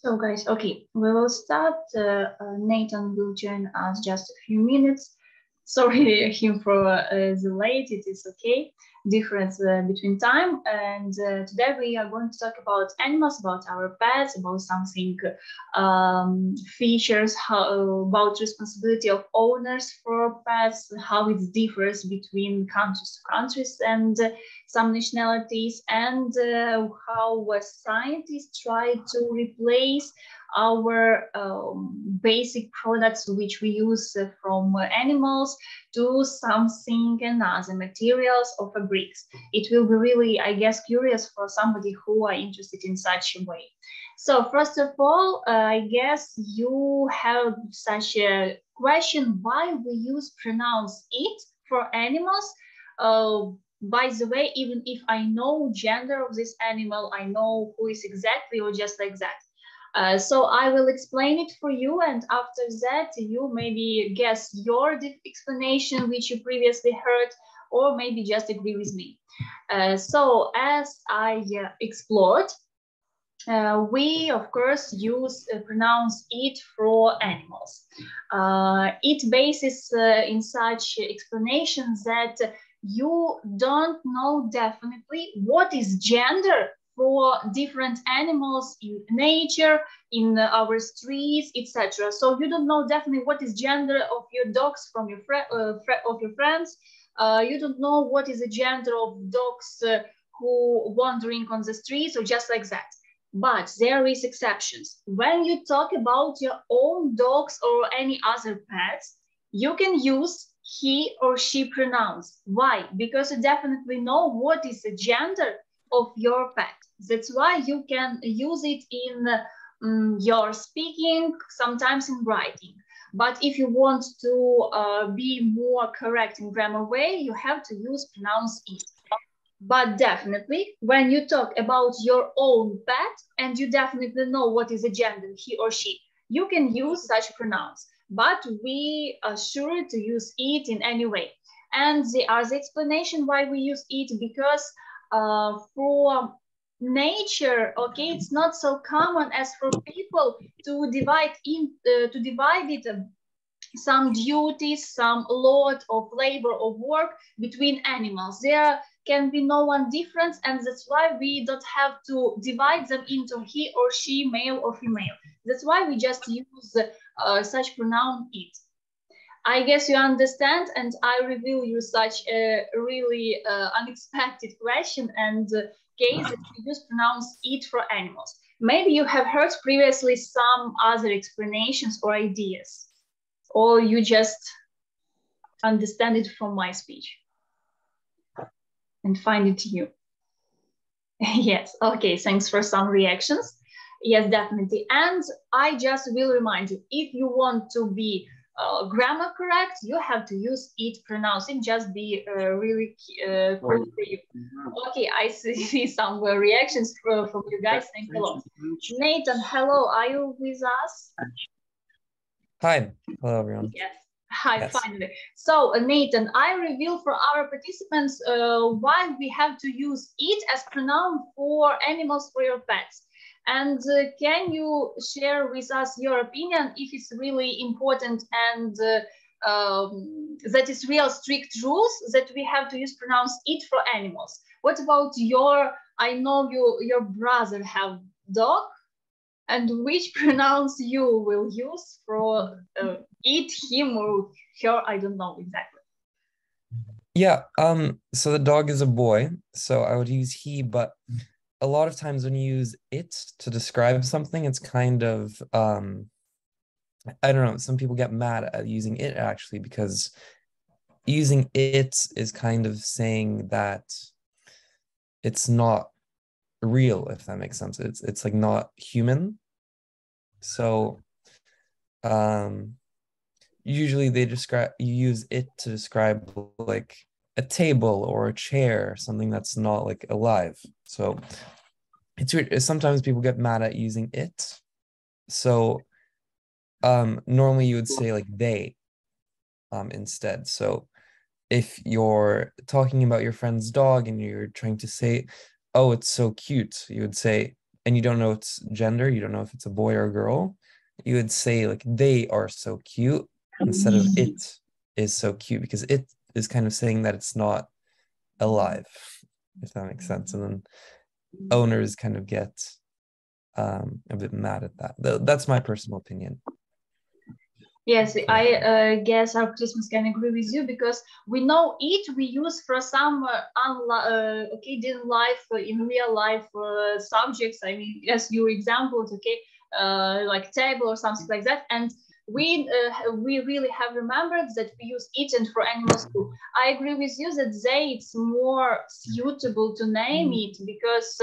So guys, okay, we will start. Nathan will join us just a few minutes. Sorry him for the late, it is okay. Difference between time. And today we are going to talk about animals, about our pets, about something features, about responsibility of owners for pets, how it differs between countries to countries and some nationalities, and how scientists try to replace our basic products which we use from animals to something another, materials or fabrics. It will be really, I guess, curious for somebody who are interested in such a way. So first of all, I guess you have such a question, why we use pronouns it for animals. By the way, even if I know gender of this animal, I know who is exactly or just like that. So I will explain it for you, and after that you maybe guess your explanation which you previously heard, or maybe just agree with me. So as I explored, we of course use pronouns it for animals. It bases in such explanations that you don't know definitely what is gender for different animals in nature, in our streets, etc. So you don't know definitely what is gender of your dogs from your friends. You don't know what is the gender of dogs who wandering on the streets or just like that. But there is exceptions. When you talk about your own dogs or any other pets, you can use he or she pronouns. Why? Because you definitely know what is the gender of your pet. That's why you can use it in your speaking, sometimes in writing. But if you want to be more correct in grammar way, you have to use pronouns it. But definitely, when you talk about your own pet and you definitely know what is the gender, he or she, you can use such pronouns. But we are sure to use it in any way. And the other explanation why we use it, because for nature, okay, it's not so common as for people to divide it some duties, some load of labor or work between animals. There can be no one difference, and that's why we don't have to divide them into he or she, male or female. That's why we just use such pronoun it. I guess you understand, and I reveal you such a really unexpected question and case that we use pronouns it for animals. Maybe you have heard previously some other explanations or ideas, or you just understand it from my speech and find it to you. Yes, okay, thanks for some reactions. Yes, definitely. And I just will remind you, if you want to be grammar correct, you have to use it pronouns. It just be really cool for you. Okay, I see some reactions from you guys. Thanks a lot. Nathan, hello, are you with us? Hi, hello everyone. Yes. Hi, yes. Finally. So Nathan, I reveal for our participants why we have to use it as pronoun for animals, for your pets. And can you share with us your opinion if it's really important and that is real strict rules that we have to use pronouns it for animals? What about I know your brother have dog, and which pronouns you will use for it, him or her? I don't know exactly. Yeah, so the dog is a boy, so I would use he, but a lot of times when you use it to describe something, it's kind of, I don't know, some people get mad at using it actually, because using it is kind of saying that it's not real, if that makes sense. It's like not human. So usually you use it to describe like a table or a chair, something that's not like alive. So it's weird. Sometimes people get mad at using it. So normally you would say like they instead. So if you're talking about your friend's dog and you're trying to say, oh, it's so cute, you would say and you don't know its gender, you don't know if it's a boy or a girl, you would say like they are so cute instead of it is so cute, because it is kind of saying that it's not alive, if that makes sense. And then owners kind of get a bit mad at that. That's my personal opinion. Yes, I guess our participants can agree with you, because we know it we use for some in life, in real life subjects. I mean, as your examples, like table or something like that. And we really have remembered that we use it and for animals too. I agree with you that it's more suitable to name it, because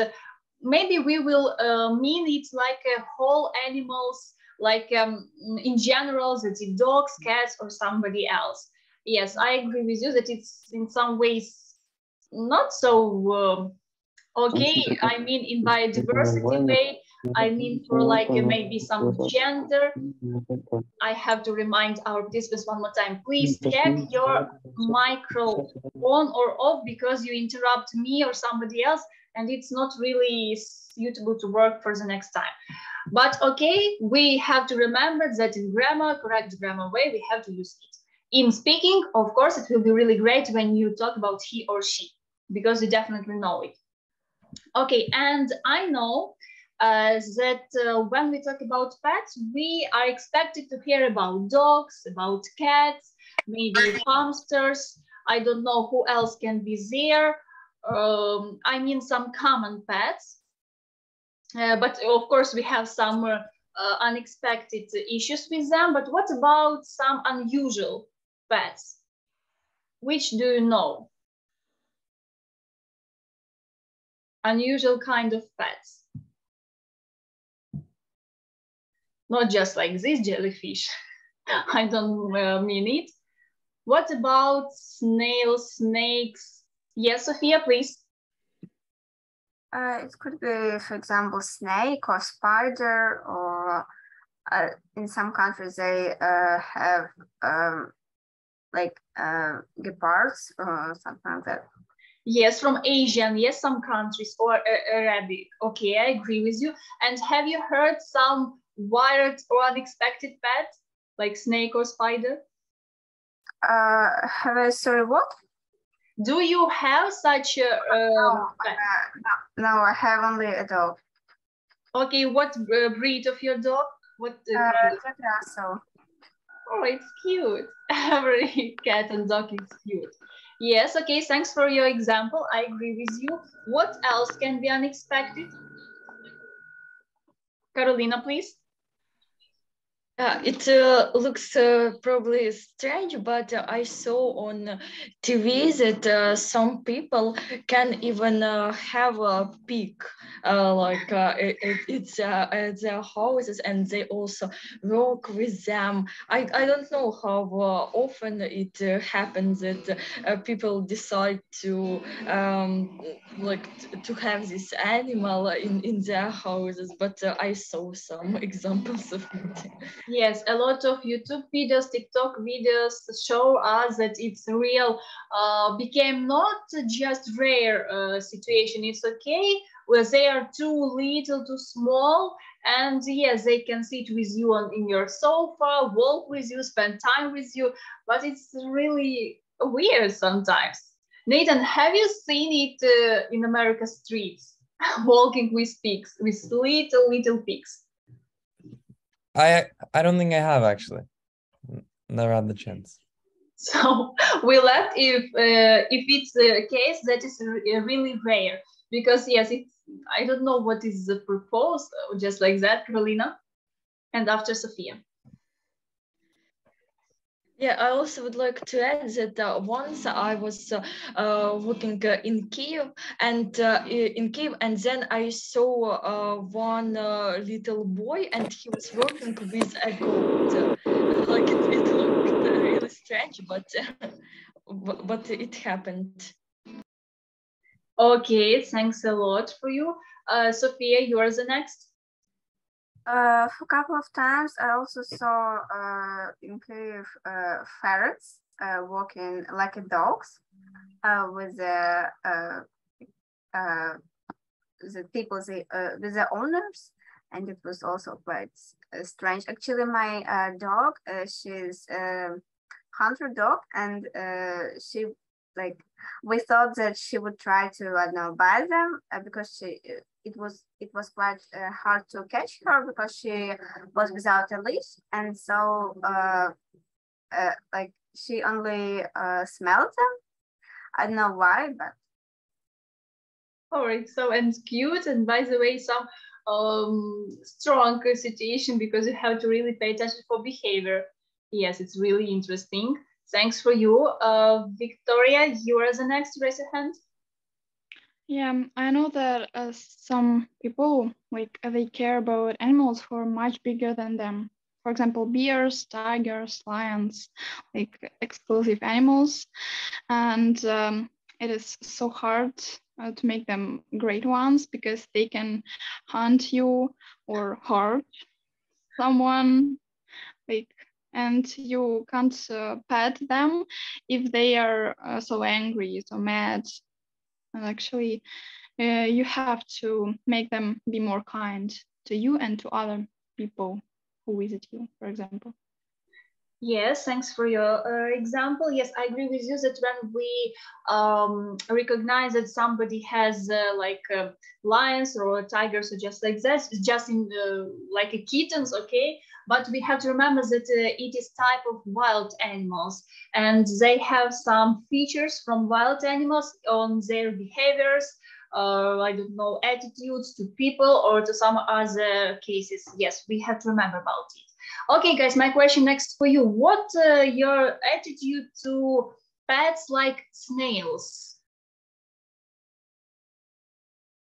maybe we will mean it like a whole animals, like in general, that it's dogs, cats, or somebody else. Yes, I agree with you that it's in some ways not so okay. I mean, in biodiversity way, I mean for like maybe some gender. I have to remind our participants one more time, please check your microphone on or off, because you interrupt me or somebody else, and it's not really suitable to work for the next time. But okay, we have to remember that in grammar, correct grammar way, we have to use it. In speaking, of course, it will be really great when you talk about he or she, because you definitely know it. Okay, and I know that when we talk about pets, we are expected to hear about dogs, about cats, maybe hamsters. I don't know who else can be there. I mean, some common pets. But of course, we have some unexpected issues with them. But what about some unusual pets? Which do you know? Unusual kind of pets. Not just like this jellyfish. I don't mean it. What about snails, snakes? Yes, Sophia, please. It could be, for example, snake or spider, or in some countries they have like guepards or something like that. Yes, from Asian, yes, some countries, or Arabic. Okay, I agree with you. And have you heard some wild or unexpected pets, like snake or spider? Sorry, what? Do you have such a pet? No, I have only a dog. Okay, what breed of your dog? What kind of... Jack Russell. Oh, it's cute. Every cat and dog is cute. Yes, okay, thanks for your example. I agree with you. What else can be unexpected? Carolina, please. It looks probably strange, but I saw on TV that some people can even have a pig, it's at their houses, and they also work with them. I don't know how often it happens that people decide to to have this animal in their houses, but I saw some examples of it. Yes, a lot of YouTube videos, TikTok videos show us that it's real, became not just rare situation. It's okay where they are too little, too small, and yes, they can sit with you in your sofa, walk with you, spend time with you, but it's really weird sometimes. Nathan, have you seen it in America's streets, walking with pigs, with little pigs? I don't think I have, actually. Never had the chance. So we left if it's the case that is really rare, because yes, I don't know what is the purpose, just like that, Carolina, and after Sophia. Yeah, I also would like to add that once I was working in Kiev, and then I saw one little boy, and he was working with a goat. Like it looked really strange, but it happened. Okay, thanks a lot for you, Sophia. You are the next. For a couple of times, I also saw in Kyiv ferrets walking like dogs with the people, with the owners, and it was also quite strange. Actually, my dog, she's a hunter dog, and she, like, we thought that she would try to, I don't know, buy them because it was quite hard to catch her because she was without a leash, and so like she only smelled them. I don't know why, but. All right, so and cute, and by the way, some strong situation because you have to really pay attention for behavior. Yes, it's really interesting. Thanks for you. Victoria, you are the next. Raise your hand. Yeah, I know that some people, like, they care about animals who are much bigger than them. For example, bears, tigers, lions, like exclusive animals. And it is so hard to make them great ones because they can hunt you or hurt someone, like, and you can't pet them if they are so angry, so mad. And actually, you have to make them be more kind to you and to other people who visit you, for example. Yes, thanks for your example. Yes, I agree with you that when we recognize that somebody has like lions or tigers or just like that, just in like a kittens, okay? But we have to remember that it is type of wild animals, and they have some features from wild animals on their behaviors, I don't know, attitudes to people or to some other cases. Yes, we have to remember about it. Okay, guys, my question next for you. What your attitude to pets like snails?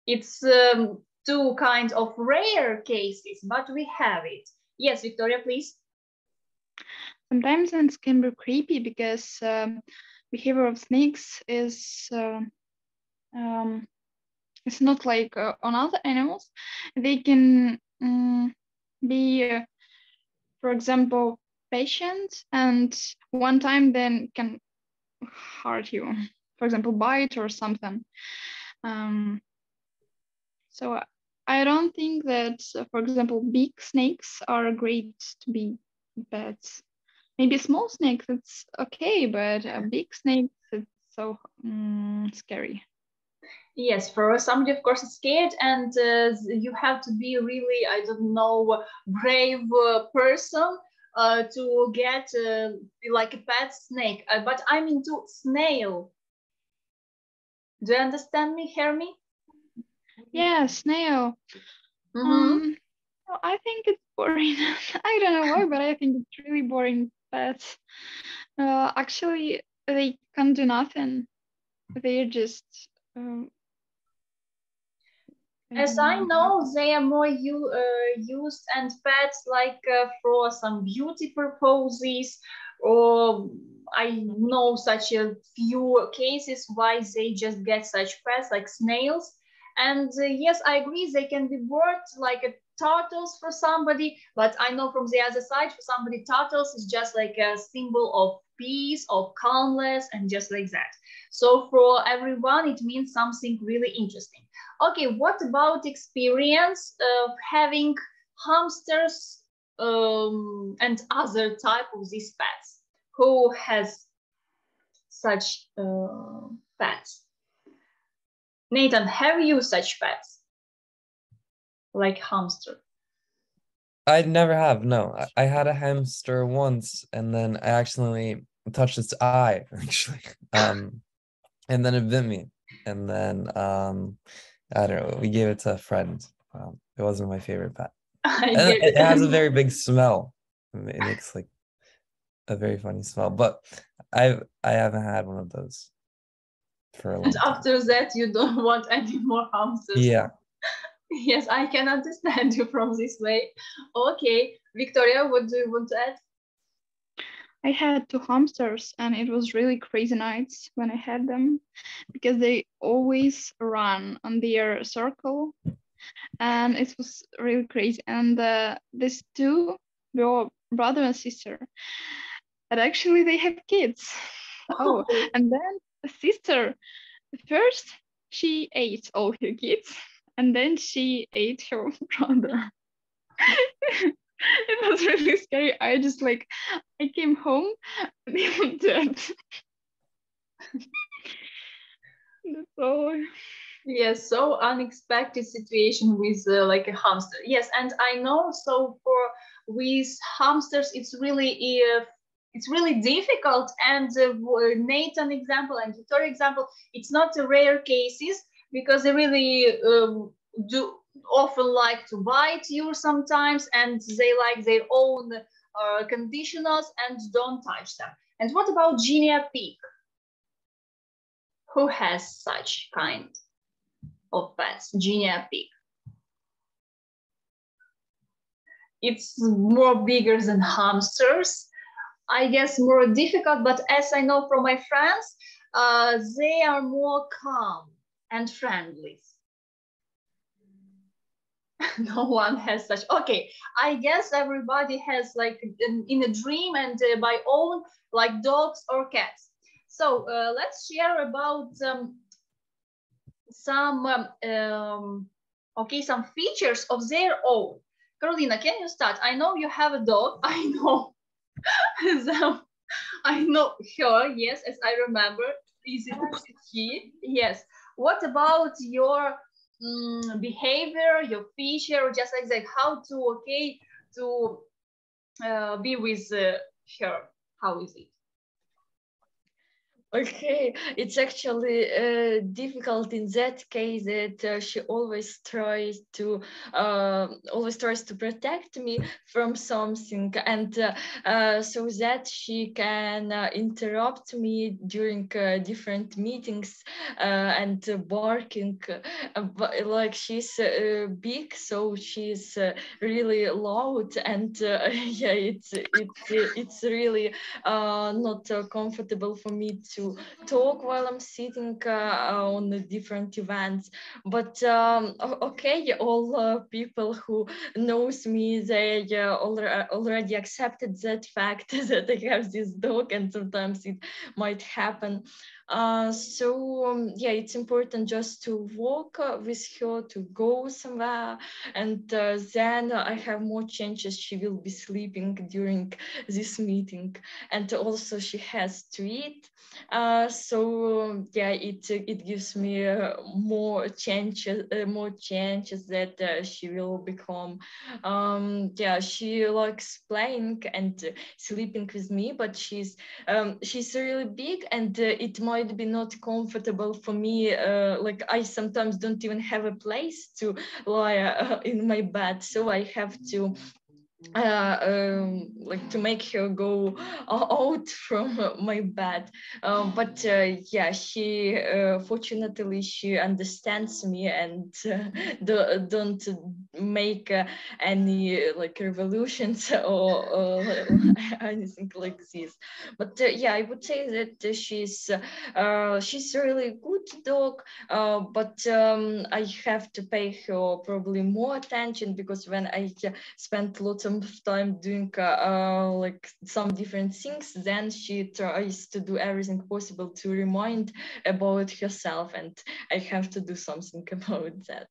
It's two kind of rare cases, but we have it. Yes, Victoria, please. Sometimes it can be creepy because behavior of snakes is it's not like on other animals. They can be, for example, patient, and one time then can hurt you. For example, bite or something. So I don't think that, for example, big snakes are great to be pets. Maybe small snakes, it's okay, but big snakes, it's so scary. Yes, for somebody, of course, it's scared, and you have to be really, I don't know, brave person to get like a pet snake. But I'm into snail. Do you understand me, hear me? Yeah, snail. I think it's boring. I don't know why, but I think it's really boring pets. Actually, they can't do nothing. They're just. As I know, they are more used and pets like for some beauty purposes, or I know such a few cases why they just get such pets like snails. And yes, I agree, they can be bought like turtles for somebody, but I know from the other side, for somebody, turtles is just like a symbol of peace, of calmness, and just like that. So for everyone, it means something really interesting. Okay, what about experience of having hamsters and other type of these pets? Who has such pets? Nathan, have you such pets? Like hamster? I never have, no. I had a hamster once, and then I accidentally touched its eye, actually. And then it bit me. And then, I don't know, we gave it to a friend. It wasn't my favorite pet. It has a very big smell. It makes like a very funny smell, but I haven't had one of those for a long time. After that, you don't want any more hamsters. Yeah. Yes, I can understand you from this way. Okay, Victoria, what do you want to add? I had 2 hamsters, and it was really crazy nights when I had them because they always run on their circle, and it was really crazy. And these 2 were brother and sister, and actually they have kids. Oh, and then the sister, first she ate all her kids, and then she ate her brother. It was really scary. I came home and he was dead. That's all. Yes, so unexpected situation with like a hamster. Yes, and I know. So with hamsters, it's really difficult. And Nathan example and Victoria example, it's not a rare cases because they really do often like to bite you sometimes, and they like their own conditionals and don't touch them. And what about guinea pig? Who has such kind of pets? Guinea pig. It's more bigger than hamsters. I guess more difficult, but as I know from my friends, they are more calm and friendly. No one has such. Okay, I guess everybody has like in a dream and by own like dogs or cats. So let's share about some features of their own. Carolina, can you start? I know you have a dog. I know. I know her. Yes, as I remember. Is it he? Yes. What about your behavior, your feature, just like that? How to be with her? How is it? Okay, it's actually difficult in that case that she always tries to protect me from something, and so that she can interrupt me during different meetings and barking. But, like she's big, so she's really loud, and yeah, it's really not comfortable for me to talk while I'm sitting on the different events. But okay, all people who knows me, they already accepted that fact that I have this dog, and sometimes it might happen. So yeah, it's important just to walk with her, to go somewhere, and then I have more chances she will be sleeping during this meeting. And also she has to eat, so yeah, it gives me more chances that she will become yeah, she likes playing and sleeping with me, but she's really big, and it might be not comfortable for me, like I sometimes don't even have a place to lie in my bed, so I have to like to make her go out from my bed, but yeah, she fortunately she understands me and don't make any like revolutions or anything like this. But yeah, I would say that she's a really good dog, but I have to pay her probably more attention, because when I spend lots of time doing like some different things, then she tries to do everything possible to remind about herself, and I have to do something about that.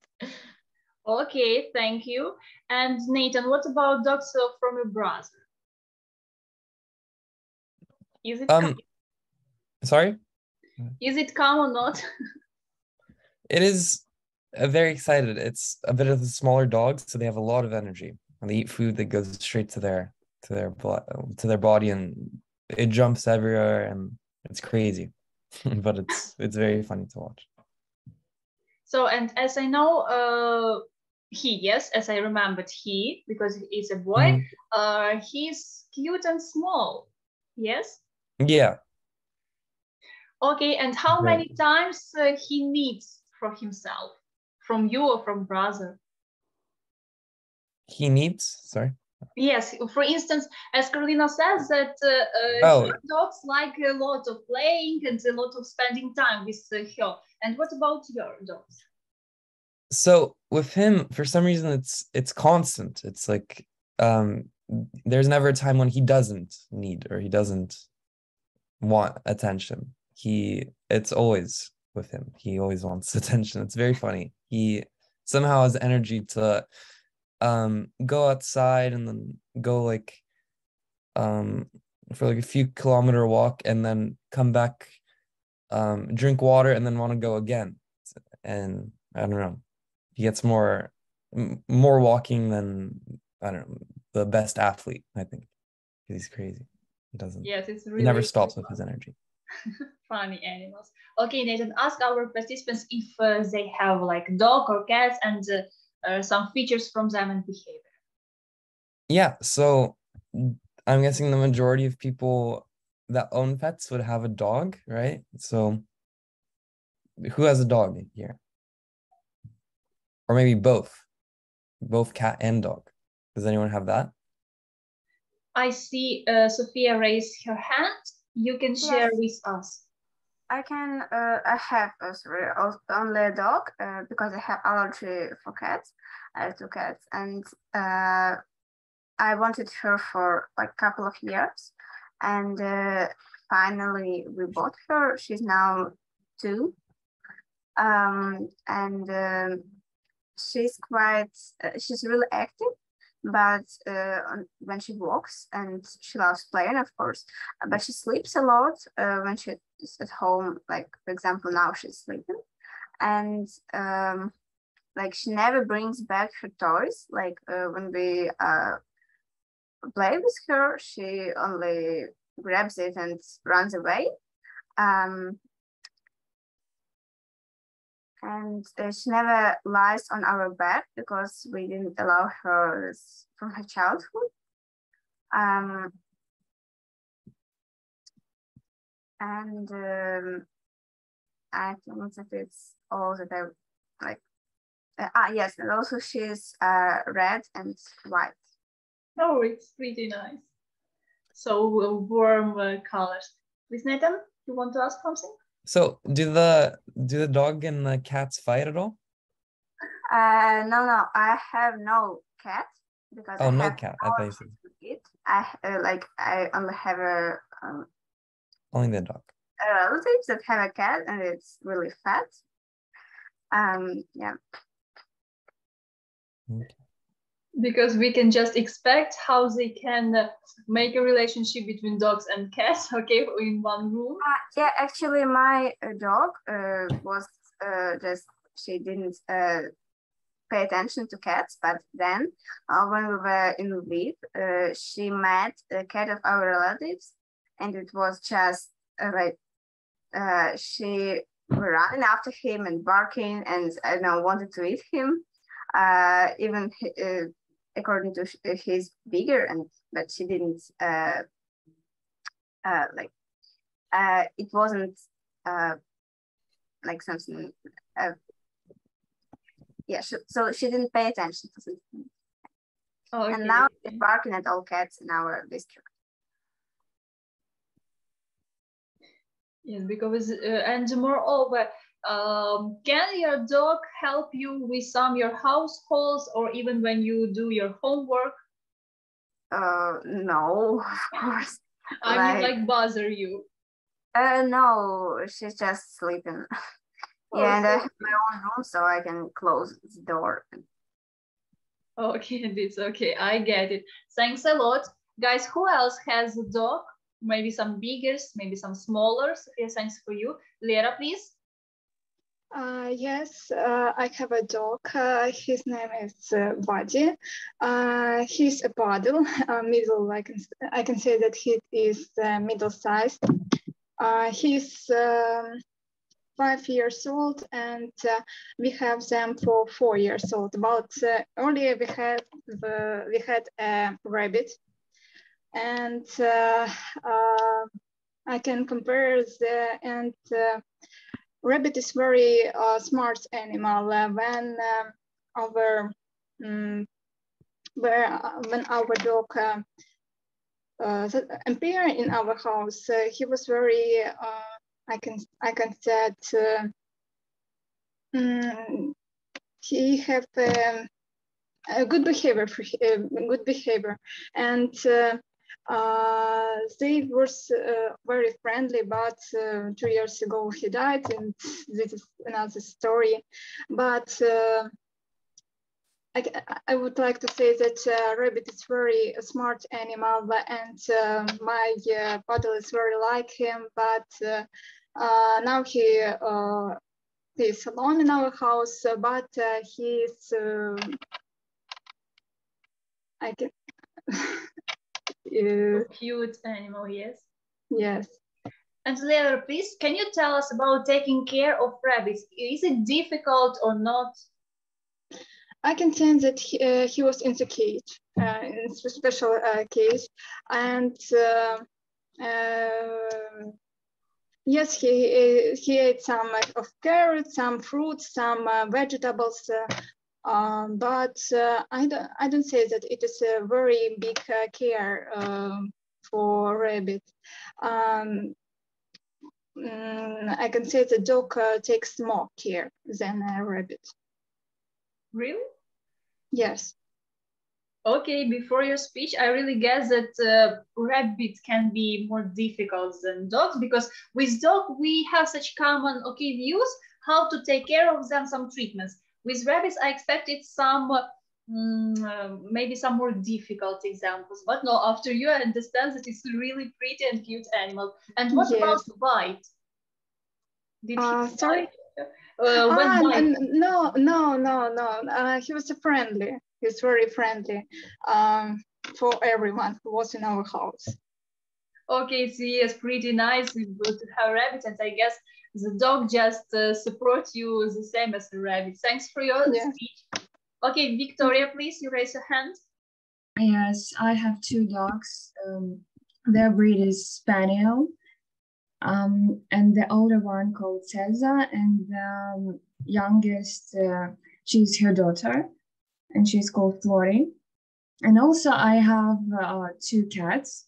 Okay, thank you. And Nathan, what about dogs from your brother? Is it sorry? Is it calm or not? It is very excited. It's a bit of a smaller dog, so they have a lot of energy. And they eat food that goes straight to their body, and it jumps everywhere, and it's crazy. But it's very funny to watch. So, and as I know, yes, as I remembered, because he's a boy, he's cute and small. Yes. Yeah. Okay, and how many times he needs for himself, from you or from brother? He needs, sorry? Yes, for instance, as Carolina says, that dogs like a lot of playing and a lot of spending time with her. And what about your dogs? So with him, for some reason, it's constant. It's like there's never a time when he doesn't need or he doesn't want attention. It's always with him. He always wants attention. It's very funny. somehow has energy to go outside and then go like for like a few kilometer walk and then come back, drink water and then want to go again. And I don't know, he gets more walking than, I don't know, the best athlete, I think. He's crazy. He doesn't. Yes, it's really. He never stops with his energy. Funny animals. Okay, Nathan, ask our participants if they have like dog or cats and some features from them and behavior. Yeah, so I'm guessing the majority of people that own pets would have a dog, right? So who has a dog here? Or maybe both cat and dog. Does anyone have that? I see Sophia raise her hand. You can share with us. I have only a dog because I have allergy for cats. I have 2 cats, and I wanted her for like a couple of years, and finally we bought her. She's now 2, and she's really active. But when she walks, and she loves playing, of course, but she sleeps a lot when she's at home. Like, for example, now she's sleeping, and like she never brings back her toys. Like when we play with her, she only grabs it and runs away. And she never lies on our bed because we didn't allow her this from her childhood. And I think that it's all that I like. Yes, and also she's red and white. Oh, it's pretty nice. So warm colors. Please, Nathan, you want to ask something? So do the dog and the cats fight at all? No, I have no cat because I no have cat. I thought you said it. I only have only the dog. Relatives that have a cat, and it's really fat. Yeah. Okay. Because we can just expect how they can make a relationship between dogs and cats, okay, in one room. Yeah, actually, my dog was she didn't pay attention to cats, but then when we were in Lviv, she met a cat of our relatives, and it was just she ran after him and barking, and I don't know, wanted to eat him. Even according to he's bigger, but she didn't it wasn't like something. So she didn't pay attention to something. Oh, okay. And now she's barking at all cats in our district. Yes, because and moreover, can your dog help you with some your households or even when you do your homework? No, of course. I mean, bother you? No, she's just sleeping. Yeah, and I have my own room, so I can close the door. Okay, it's okay. I get it. Thanks a lot. Guys, who else has a dog? Maybe some bigger, maybe some smaller. Okay, thanks for you. Lera, please. Yes, I have a dog. His name is Buddy. He's a poodle, middle. I can say that he is middle-sized. He's 5 years old, and we have them for 4 years old. But earlier we had a rabbit, and I can compare rabbit is very smart animal. When our dog appeared in our house, he was very I can say that he have a good behavior, and they was very friendly, but 2 years ago he died, and this is another story. But I would like to say that rabbit is very smart animal, and my poodle is very like him. But now he is alone in our house. But he's I can. Cute animal, yes. Yes. And Leila, please, can you tell us about taking care of rabbits? Is it difficult or not? I can say that he was in the cage, in a special cage, and yes, he ate some of carrots, some fruits, some vegetables, but I don't say that it is a very big care for rabbit. I can say the dog takes more care than a rabbit. Really? Yes. Okay, before your speech, I really guess that rabbits can be more difficult than dogs, because with dog we have such common views how to take care of them, some treatments. With rabbits, I expected some maybe some more difficult examples, but no, after you, I understand that it's a really pretty and cute animal. And what about bite? Did he sorry? bite? No. He was friendly. He's very friendly for everyone who was in our house. Okay, so yes, pretty nice to have rabbits, and I guess the dog just supports you the same as the rabbit. Thanks for your speech. Okay, Victoria, please, you raise your hand. Yes, I have two dogs. Their breed is Spaniel, and the older one called Cesar, and the youngest, she's her daughter, and she's called Flori. And also I have two cats,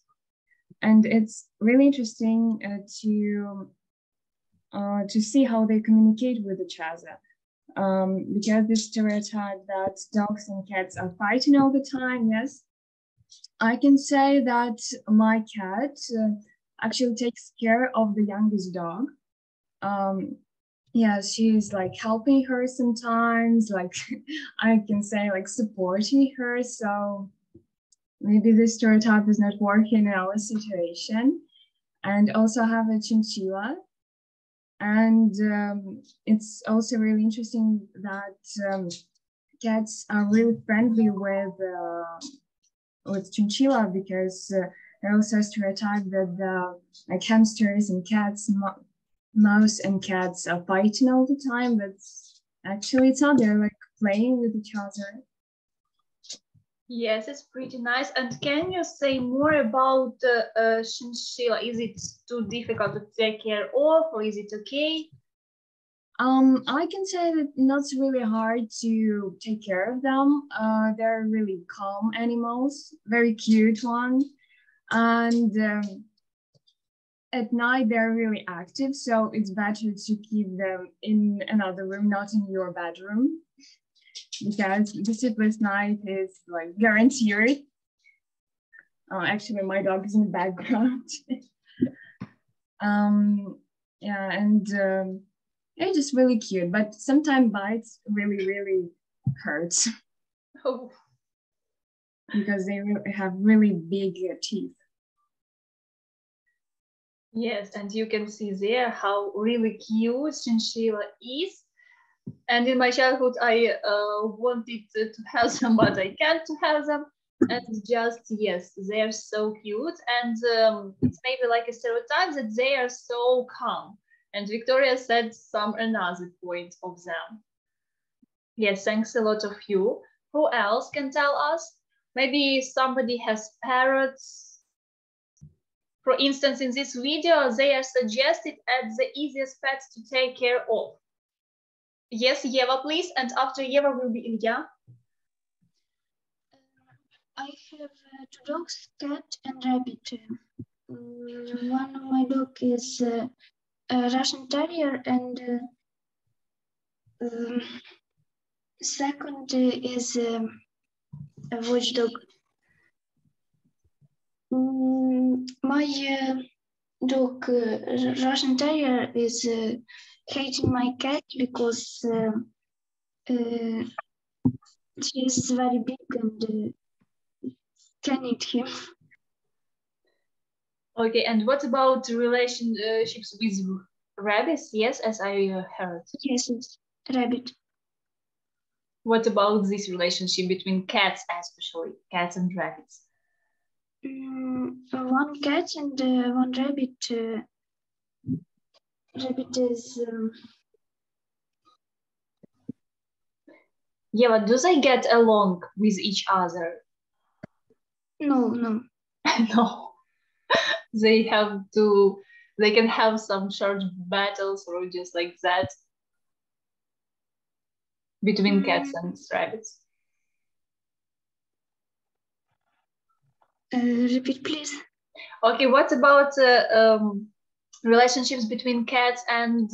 and it's really interesting to see how they communicate with each other. Because the stereotype that dogs and cats are fighting all the time, yes, I can say that my cat actually takes care of the youngest dog. Yeah, she's like helping her sometimes, like I can say like supporting her. So maybe this stereotype is not working in our situation. And also have a chinchilla. And it's also really interesting that cats are really friendly with chinchilla, because there are also a stereotype that like hamsters and cats, mouse and cats are fighting all the time, but actually it's not. They're like playing with each other. Yes, it's pretty nice. And can you say more about chinchilla? Is it too difficult to take care of, or is it okay? I can say that it's really hard to take care of them. They're really calm animals, very cute ones. And at night, they're really active. So it's better to keep them in another room, not in your bedroom, because the sleepless night is like guaranteed. Actually, my dog is in the background. Yeah, and they're just really cute, but sometimes bites really hurts. Oh. Because they have really big teeth. Yes, and you can see there how really cute chinchilla is. And in my childhood, I wanted to have them, but I can't have them. And just, yes, they're so cute. And it's maybe like a stereotype that they are so calm. And Victoria said some another point of them. Yes, thanks a lot of you. Who else can tell us? Maybe somebody has parrots. For instance, in this video, they are suggested as the easiest pets to take care of. Yes, Eva, please. And after Eva will be Ilya. I have two dogs, cat and rabbit. One of my dog is a Russian Terrier, and second is a watchdog. My dog, Russian Terrier, is hating my cat because She's very big and can eat him. Okay, and what about relationships with rabbits? Yes, as I heard. Yes, it's rabbit. What about this relationship between cats, especially cats and rabbits? One cat and one rabbit. Rabbit is Yeah, but do they get along with each other? no. No. They can have some short battles or just like that between cats and rabbits. Repeat, please. Okay, what about relationships between cats and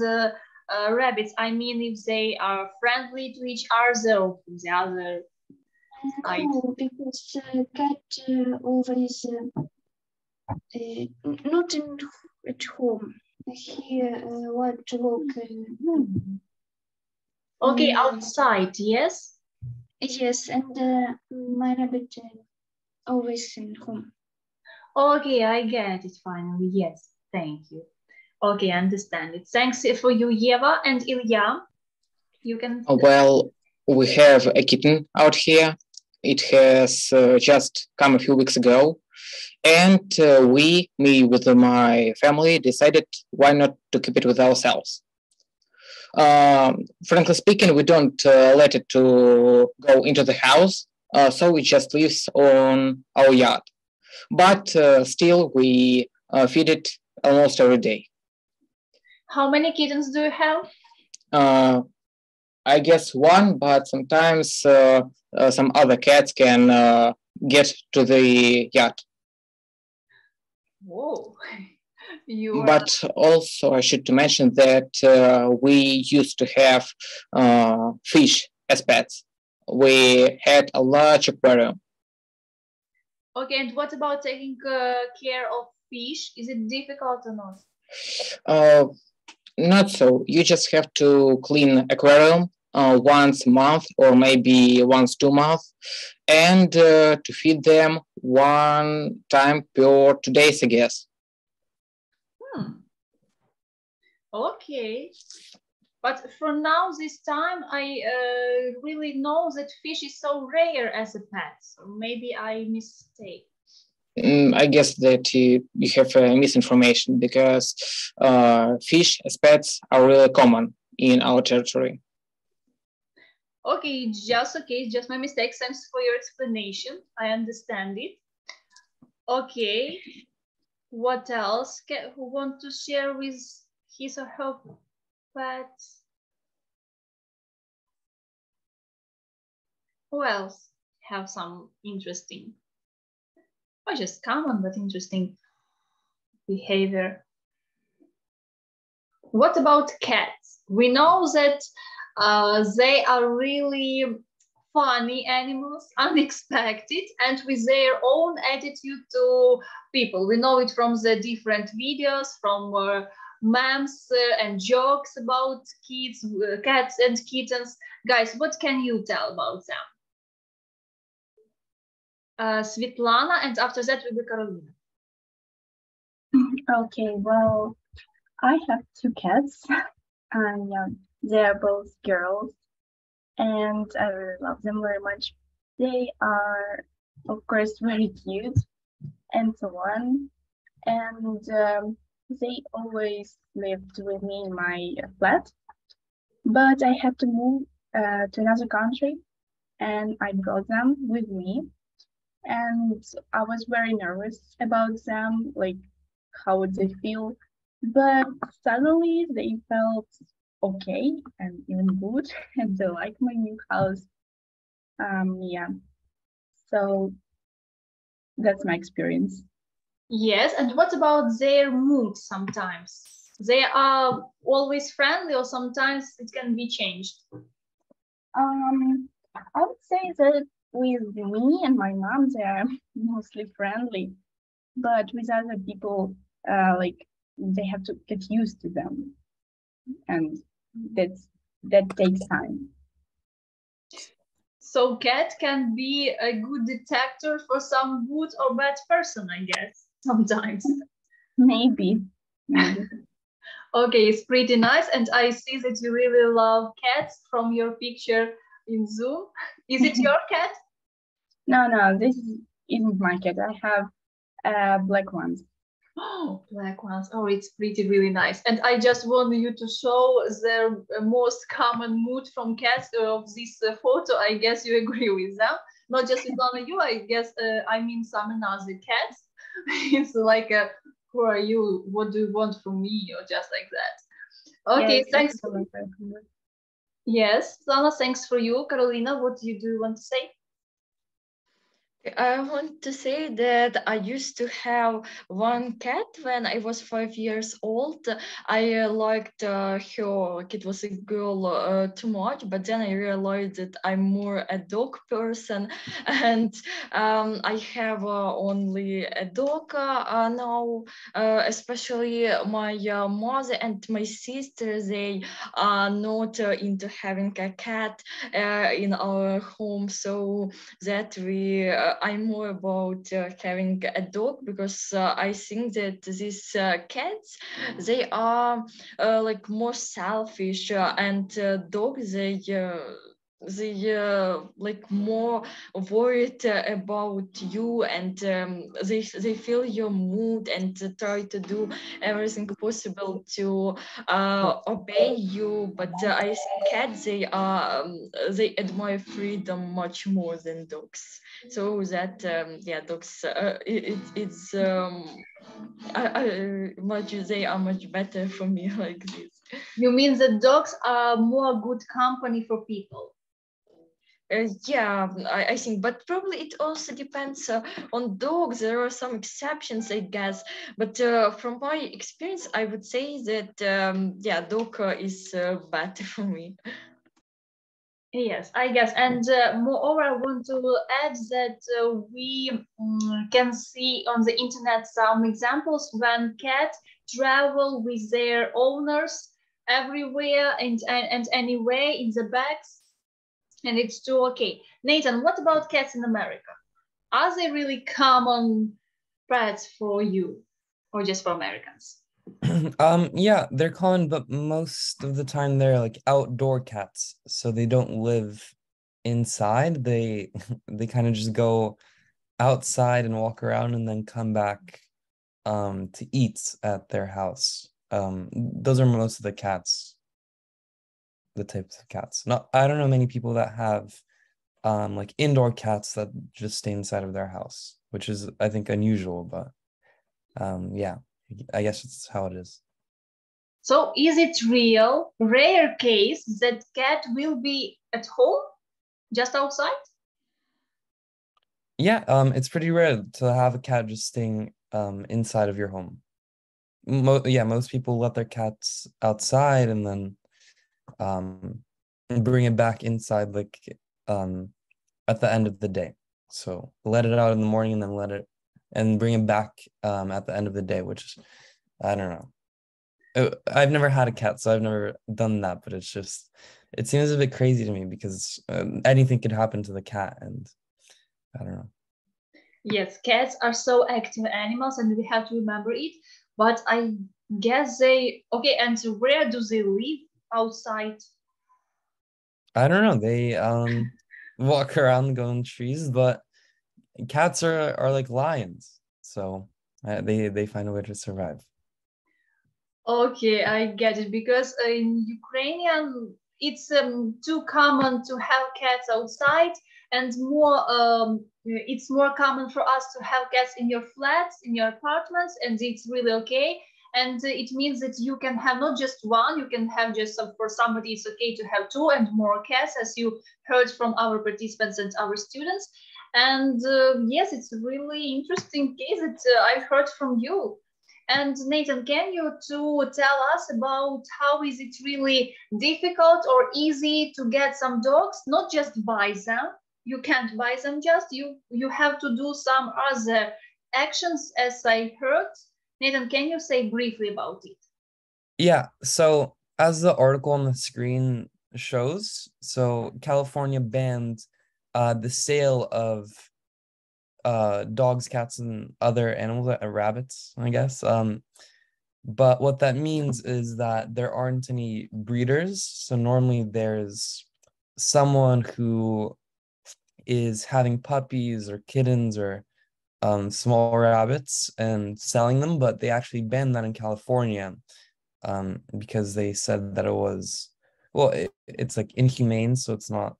rabbits? I mean, if they are friendly to each other or to the other side. No, because cat always not at home. He want to walk. Okay, outside, yes? Yes, and my rabbit always in home. Okay, I get it finally. Yes, thank you. Okay, I understand it. Thanks for you, Eva and Ilya. You can. Well, we have a kitten out here. It has just come a few weeks ago. And me with my family, decided why not to keep it with ourselves. Frankly speaking, we don't let it to go into the house, so it just lives on our yard. But still, we feed it almost every day. How many kittens do you have? I guess one, but sometimes some other cats can get to the yard. Whoa. But also I should mention that we used to have fish as pets. We had a large aquarium. Okay, and what about taking care of fish? Is it difficult or not? Not so. You just have to clean aquarium once a month or maybe once 2 months, and to feed them one time per 2 days, I guess. Okay. But for now, this time, I really know that fish is so rare as a pet. So maybe I mistake. I guess that you have misinformation because fish as pets are really common in our territory. Okay, just my mistake. Thanks for your explanation. I understand it. Okay, what else? Who want to share with his or her pets? Who else have some interesting, or just common but interesting behavior? What about cats? We know that they are really funny animals, unexpected, and with their own attitude to people. We know it from the different videos, from memes and jokes about kids, cats and kittens. Guys, what can you tell about them? Svetlana, and after that will be Carolina. Okay, well, I have 2 cats, and they're both girls, and I really love them very much. They are, of course, very cute and so on, and they always lived with me in my flat, but I had to move to another country, and I brought them with me, and I was very nervous about them, like how would they feel, but suddenly they felt okay and even good, and they like my new house. Yeah, so that's my experience. Yes, and what about their mood sometimes? They are always friendly or sometimes it can be changed? I would say that with me and my mom, they are mostly friendly, but with other people, like they have to get used to them, and that takes time. So cat can be a good detector for some good or bad person, I guess, sometimes. Maybe. Okay, it's pretty nice. And I see that you really love cats from your picture in Zoom. Is it your cat? No, this isn't my cat. I have black ones. Oh, black ones. Oh, it's pretty really nice. And I just want you to show the most common mood from cats of this photo. I guess you agree with them. Not just with one of you, I guess, I mean some other cats. It's like, who are you? What do you want from me? Or just like that. Okay, Yes, thanks. excellent. Yes, Lana, thanks for you. Carolina, what do you want to say? I want to say that I used to have one cat when I was 5 years old. I liked her, it was a girl too much, but then I realized that I'm more a dog person, and I have only a dog now, especially my mother and my sister, they are not into having a cat in our home, so that I'm more about having a dog, because I think that these cats, they are like more selfish, and dogs, they like more worried about you, and they feel your mood and try to do everything possible to obey you. But I think cats, they admire freedom much more than dogs. So that yeah, dogs it's they are much better for me like this. You mean that dogs are more good company for people? Yeah, I think, but probably it also depends on dogs. There are some exceptions, I guess. But from my experience, I would say that yeah, dog is better for me. Yes, I guess. And moreover, I want to add that we can see on the internet some examples when cats travel with their owners everywhere and anywhere in the bags. And it's too okay. Nathan, what about cats in America? Are they really common pets for you or just for Americans? Yeah, they're common, but most of the time they're like outdoor cats, so they don't live inside. They kind of just go outside and walk around and then come back to eat at their house. Those are most of the cats, the types of cats. I don't know many people that have like indoor cats that just stay inside of their house, which is, I think, unusual, but yeah, I guess it's how it is. So is it real, rare case that cat will be at home, just outside? Yeah, it's pretty rare to have a cat just staying inside of your home. Yeah, most people let their cats outside and then bring it back inside, like at the end of the day. So let it out in the morning and then bring it back at the end of the day, which is, I don't know. I've never had a cat, so I've never done that, but it seems a bit crazy to me because anything could happen to the cat, and I don't know. Yes, cats are so active animals and we have to remember it, but I guess okay, and where do they live outside? I don't know. They walk around, go in trees, but cats are like lions, so they find a way to survive. Okay, I get it, because in Ukrainian it's too common to have cats outside, and it's more common for us to have cats in your flats, in your apartments, and it's really okay. And it means that you can have not just one, you can have just for somebody it's okay to have two and more cats, as you heard from our participants and our students. And yes, it's a really interesting case that I've heard from you. And Nathan, can you too tell us about how is it really difficult or easy to get some dogs? Not just buy them. You can't buy them just. You have to do some other actions, as I heard. Nathan, can you say briefly about it? Yeah, so as the article on the screen shows, so California banned the sale of dogs, cats, and other animals, rabbits, I guess. But what that means is that there aren't any breeders. So normally there's someone who is having puppies or kittens or small rabbits and selling them, but they actually banned that in California because they said that it was, well, it's like inhumane, so it's not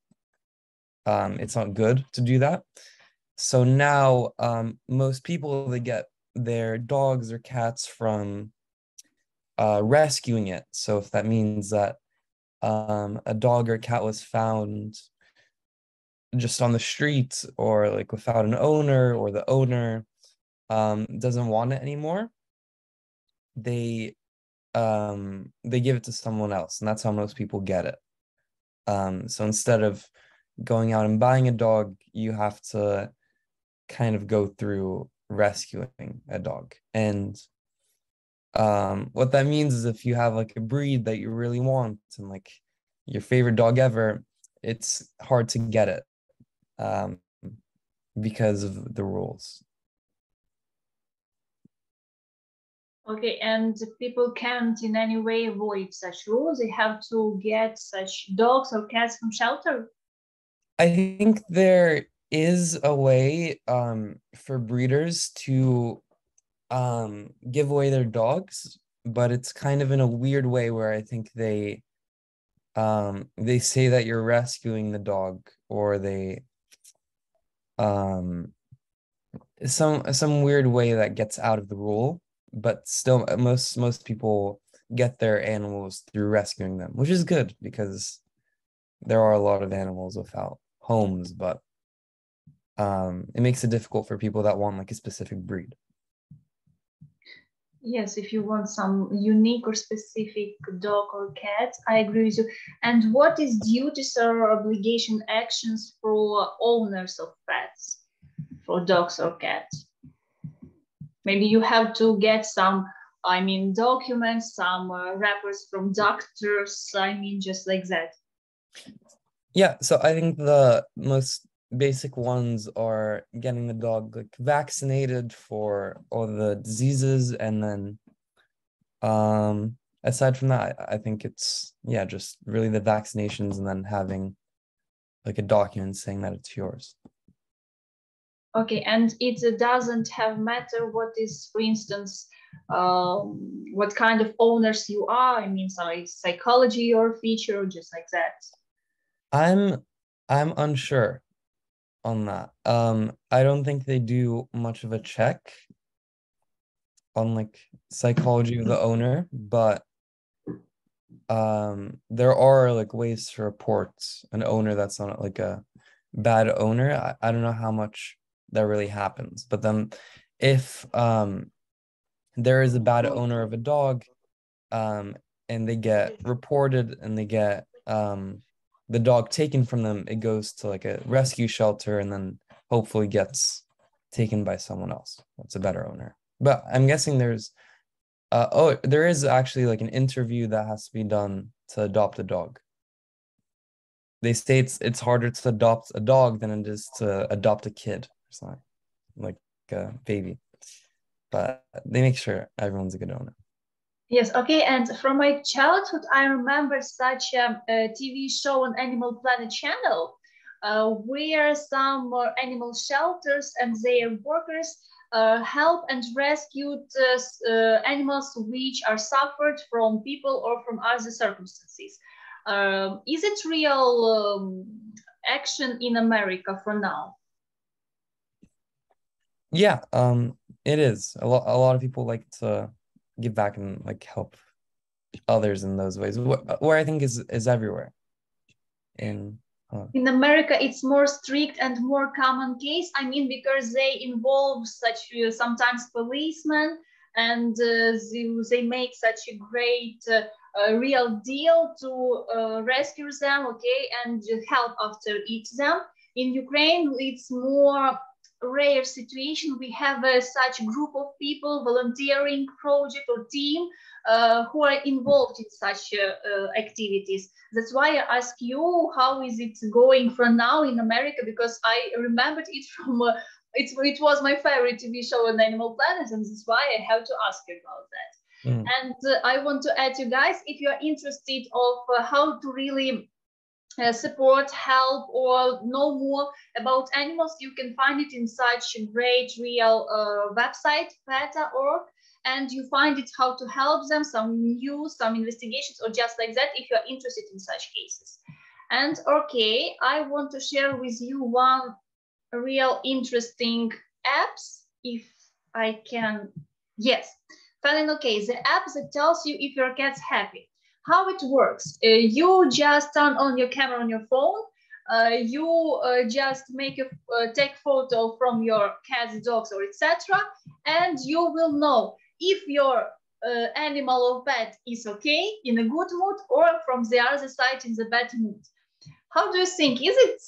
good to do that. So now most people, they get their dogs or cats from rescuing it. So if that means that a dog or cat was found just on the street or like without an owner, or the owner doesn't want it anymore, they give it to someone else, and that's how most people get it. So instead of going out and buying a dog, you have to kind of go through rescuing a dog. And what that means is if you have like a breed that you really want and like your favorite dog ever, it's hard to get it because of the rules. Okay, and people can't in any way avoid such rules. They have to get such dogs or cats from shelter. I think there is a way for breeders to give away their dogs, but it's kind of in a weird way where I think they say that you're rescuing the dog, or they some weird way that gets out of the rule, but still most people get their animals through rescuing them, which is good because there are a lot of animals without homes, but it makes it difficult for people that want like a specific breed. Yes, if you want some unique or specific dog or cat, I agree with you. And what is duties or obligation actions for owners of pets, for dogs or cats? Maybe you have to get some, documents, some reports from doctors, just like that. Yeah, so I think the most basic ones are getting the dog like vaccinated for all the diseases, and then aside from that, I think it's just really the vaccinations, and then having like a document saying that it's yours. Okay, and it doesn't have matter what is, for instance, what kind of owners you are. Some psychology or feature, or just like that. I'm unsure on that. I don't think they do much of a check on like psychology of the owner, but there are like ways to report an owner that's not like a bad owner. I don't know how much that really happens, but then if there is a bad owner of a dog, and they get reported and they get the dog taken from them, it goes to like a rescue shelter and then hopefully gets taken by someone else that's a better owner. But I'm guessing there's there is actually like an interview that has to be done to adopt a dog. They say it's harder to adopt a dog than it is to adopt a kid or something, like a baby. But they make sure everyone's a good owner. Yes, okay, and from my childhood, I remember such a TV show on Animal Planet channel, where some animal shelters and their workers help and rescued animals which are suffered from people or from other circumstances. Is it real action in America for now? Yeah, it is. A lot of people like to give back and like help others in those ways, where I think is everywhere. In America, it's more strict and more common case. Because they involve such sometimes policemen, and they make such a great real deal to rescue them, okay, and help after each them. In Ukraine, it's more rare situation we have such group of people, volunteering project or team who are involved in such activities. That's why I ask you, how is it going for now in America? Because I remembered it from it was my favorite TV show on Animal Planet, and that's why I have to ask you about that. And I want to add you guys, if you are interested of how to really support, help, or know more about animals, you can find it in such a great real website, PETA.org, and you find it how to help them, some news, some investigations, or just like that, if you are interested in such cases. And okay, I want to share with you one real interesting apps, if I can. Yes, fine. Okay, the app that tells you if your cat's happy. How it works? You just turn on your camera on your phone. You just take photo from your cats, dogs, or etc., and you will know if your animal or pet is okay, in a good mood, or from the other side in the bad mood. How do you think? Is it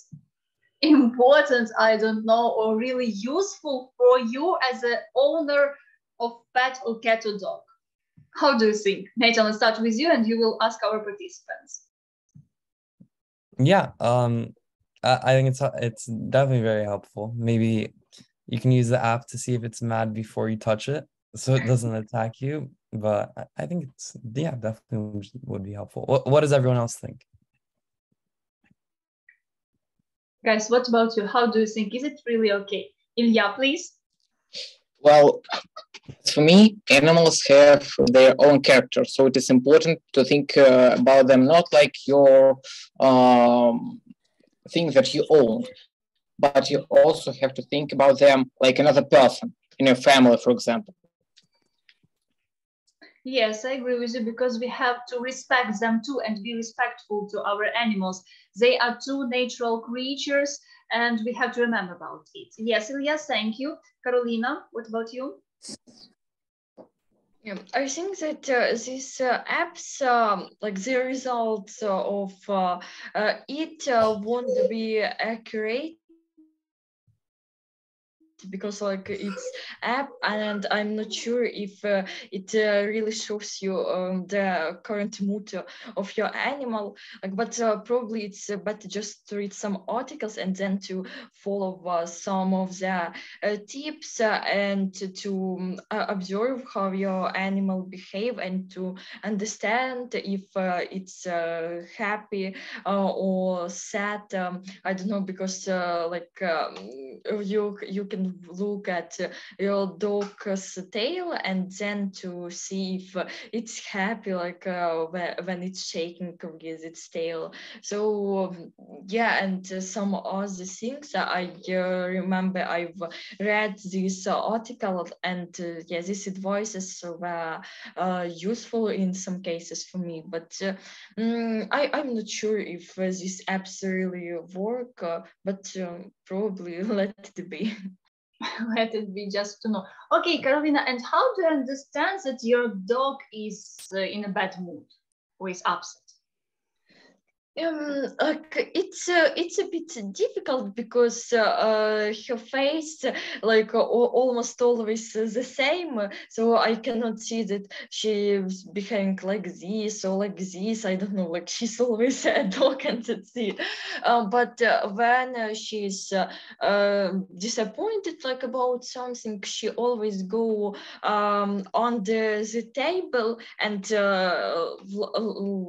important, I don't know, or really useful for you as an owner of pet or cat or dog? How do you think? Nathan, I'll start with you and you will ask our participants. Yeah, I think it's definitely very helpful. Maybe you can use the app to see if it's mad before you touch it, so it doesn't attack you. But I think it's, yeah, definitely would be helpful. What does everyone else think? Guys, what about you? How do you think? Is it really okay? Ilya, please. Well, for me, animals have their own character, so it is important to think about them not like your thing that you own, but you also have to think about them like another person in your family, for example. Yes, I agree with you, because we have to respect them too and be respectful to our animals. They are two natural creatures and we have to remember about it. Yes, Ilya, thank you. Carolina, what about you? Yeah, I think that these apps, like the results of it won't be accurate, because like it's app and I'm not sure if it really shows you the current mood of your animal, like, but probably it's better just to read some articles and then to follow some of the tips and to observe how your animal behave and to understand if it's happy or sad. I don't know, because you can look at your dog's tail and then to see if it's happy, like when it's shaking with its tail. So yeah, and some other things I remember I've read this article, and yeah, these advices were useful in some cases for me, but I'm not sure if these apps really work, but probably let it be. Let it be, just to know. Okay, Carolina, and how do you understand that your dog is in a bad mood or is upset? Like it's a bit difficult, because her face like almost always the same, so I cannot see that she's behaving like this or like this. I don't know, like she's always a dog and that's it. But when she's disappointed like about something, she always go under the table and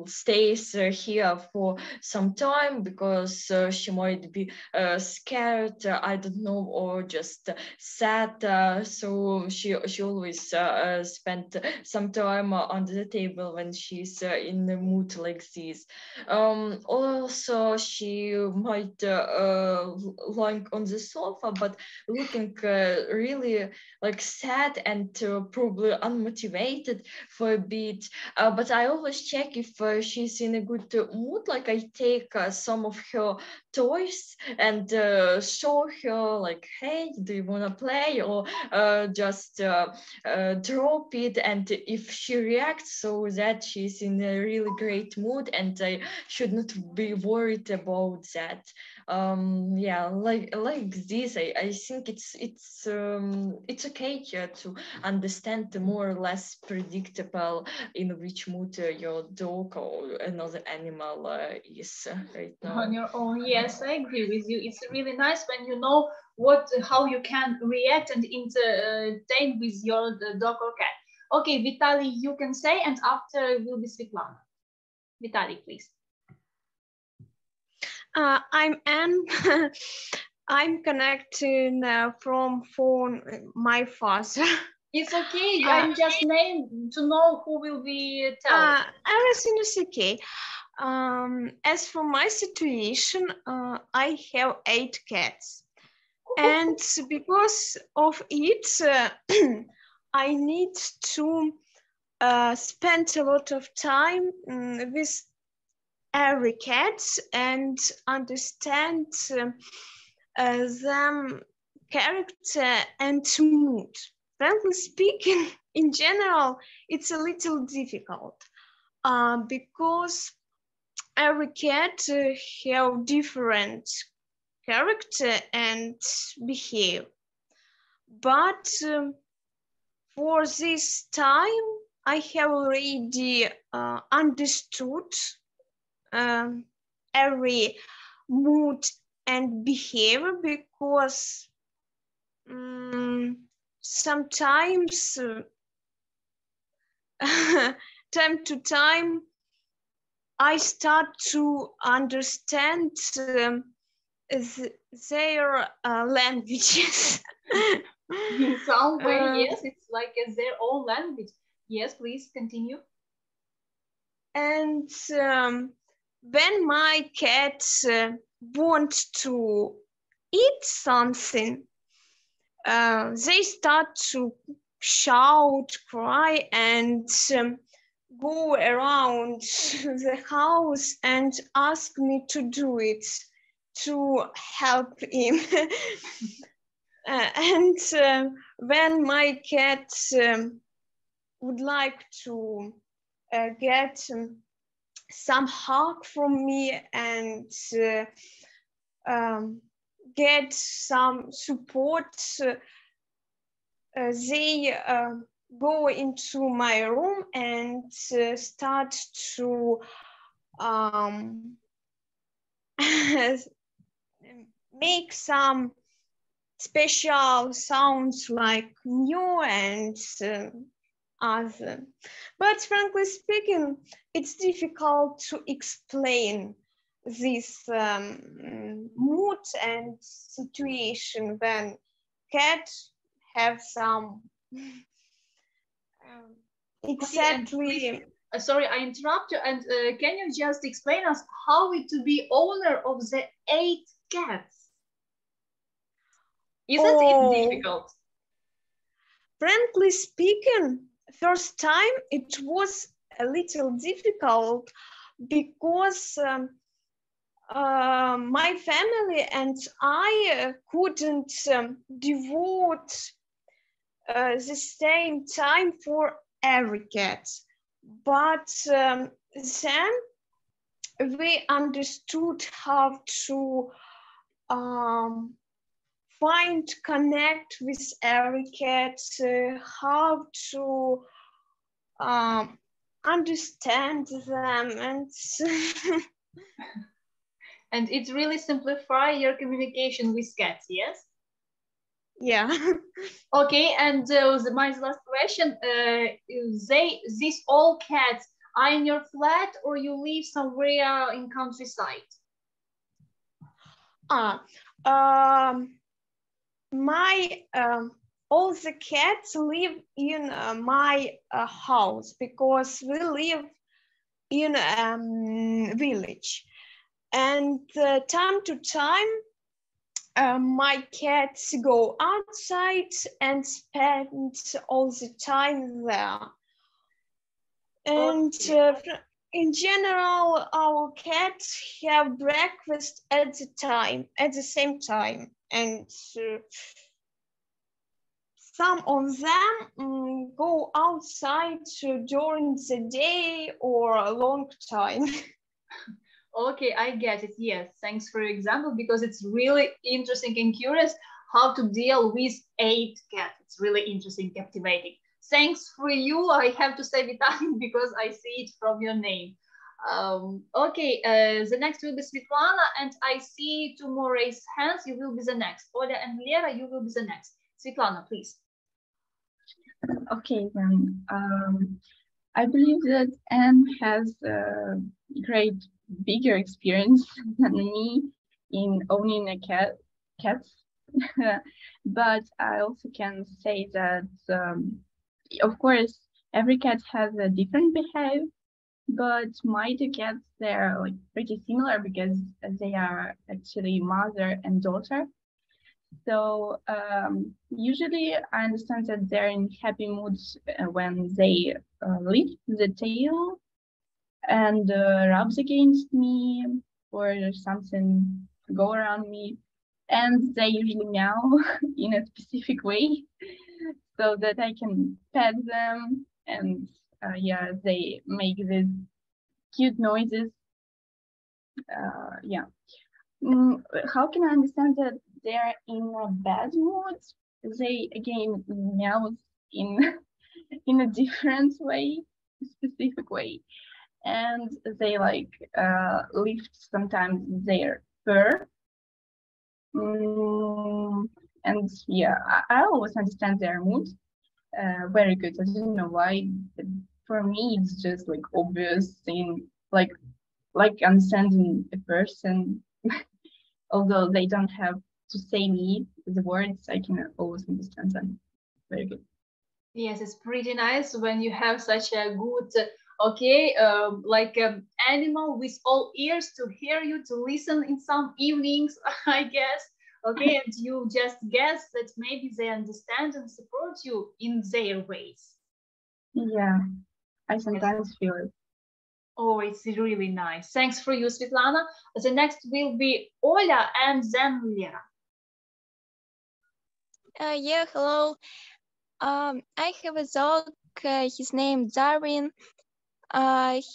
stays here for some time, because she might be scared, I don't know, or just sad. So she always spent some time under the table when she's in the mood like this. Also, she might lying on the sofa, but looking really like sad and probably unmotivated for a bit. But I always check if she's in a good mood. Like I take some of her toys and show her like, hey, do you want to play, or just drop it, and if she reacts, so that she's in a really great mood and I should not be worried about that. yeah, like this, I think it's okay to understand the more or less predictable in which mood your dog or another animal is right now. On your own, yes, I agree with you. It's really nice when you know how you can react and entertain with your dog or cat. Okay, Vitaly, you can say, and after will be Svetlana. Vitaly, please. I'm Anne. I'm connecting from phone my father. It's okay. I'm just named to know who will be telling. Everything is okay. As for my situation, I have 8 cats, and because of it, I need to spend a lot of time with every cat and understand them character and mood. Frankly speaking, in general, it's a little difficult because every cat have different character and behavior. But for this time, I have already understood every mood and behavior, because sometimes time to time I start to understand their languages. In some way, yes, it's like their own language. Yes, please continue. And when my cats want to eat something, they start to shout, cry, and go around the house and ask me to do it, to help him. And when my cat would like to get some hug from me and get some support, they go into my room and start to make some special sounds like mew and other. But frankly speaking, it's difficult to explain this mood and situation when cats have some exactly. Okay, sorry, I interrupt you. And can you just explain us how it to be owner of the 8 cats? Isn't it difficult? Frankly speaking, first time it was a little difficult because my family and I couldn't devote the same time for every cat. But then we understood how to connect with every cat, how to understand them, and and it really simplify your communication with cats, yes? Yeah. Okay, and my last question, these all cats are in your flat or you live somewhere in countryside? My all the cats live in my house because we live in a village, and time to time my cats go outside and spend all the time there. And in general, our cats have breakfast at the same time, and some of them go outside during the day or a long time. Okay, I get it. Yes, thanks for your example, because it's really interesting and curious how to deal with 8 cats. It's really interesting, captivating. Thanks for you. I have to say Vitaly because I see it from your name. Okay, the next will be Svetlana, and I see 2 more raised hands. You will be the next. Oля and Lera, you will be the next. Svetlana, please. Okay, then. I believe that Anne has a great, bigger experience than me in owning a cat. But I also can say that, of course, every cat has a different behavior, but my 2 cats, they're like pretty similar because they are actually mother and daughter. So usually I understand that they're in happy moods when they lift the tail and rubs against me or something go around me. And they usually meow in a specific way so that I can pet them. And yeah, they make these cute noises. Yeah. How can I understand that they're in a bad mood? They again meow in a different way, specific way, and they like lift sometimes their fur. And yeah, I always understand their mood very good. I don't know why. For me, it's just like obvious thing, like understanding a person. Although they don't have to say me the words, I can always understand them. Very good. Yes, it's pretty nice when you have such a good, animal with all ears to hear you, to listen in some evenings, I guess. Okay, and you just guess that maybe they understand and support you in their ways. Yeah, I sometimes feel it. Oh, it's really nice. Thanks for you, Svetlana. The next will be Oля and then Lera. Yeah, hello. I have a dog. His name Darwin.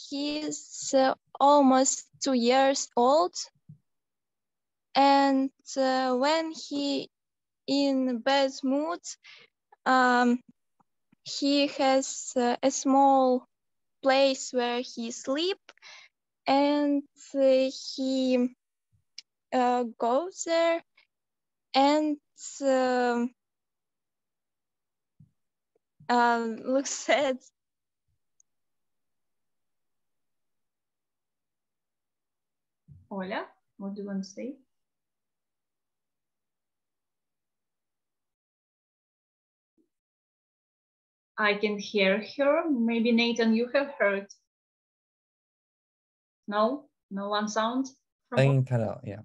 He's almost 2 years old. And when he in bad mood, he has a small place where he sleep, and he goes there and looks sad. Oля, what do you want to say? I can hear her. Maybe Nathan, you have heard. No? No one sound? I can cut out, yeah.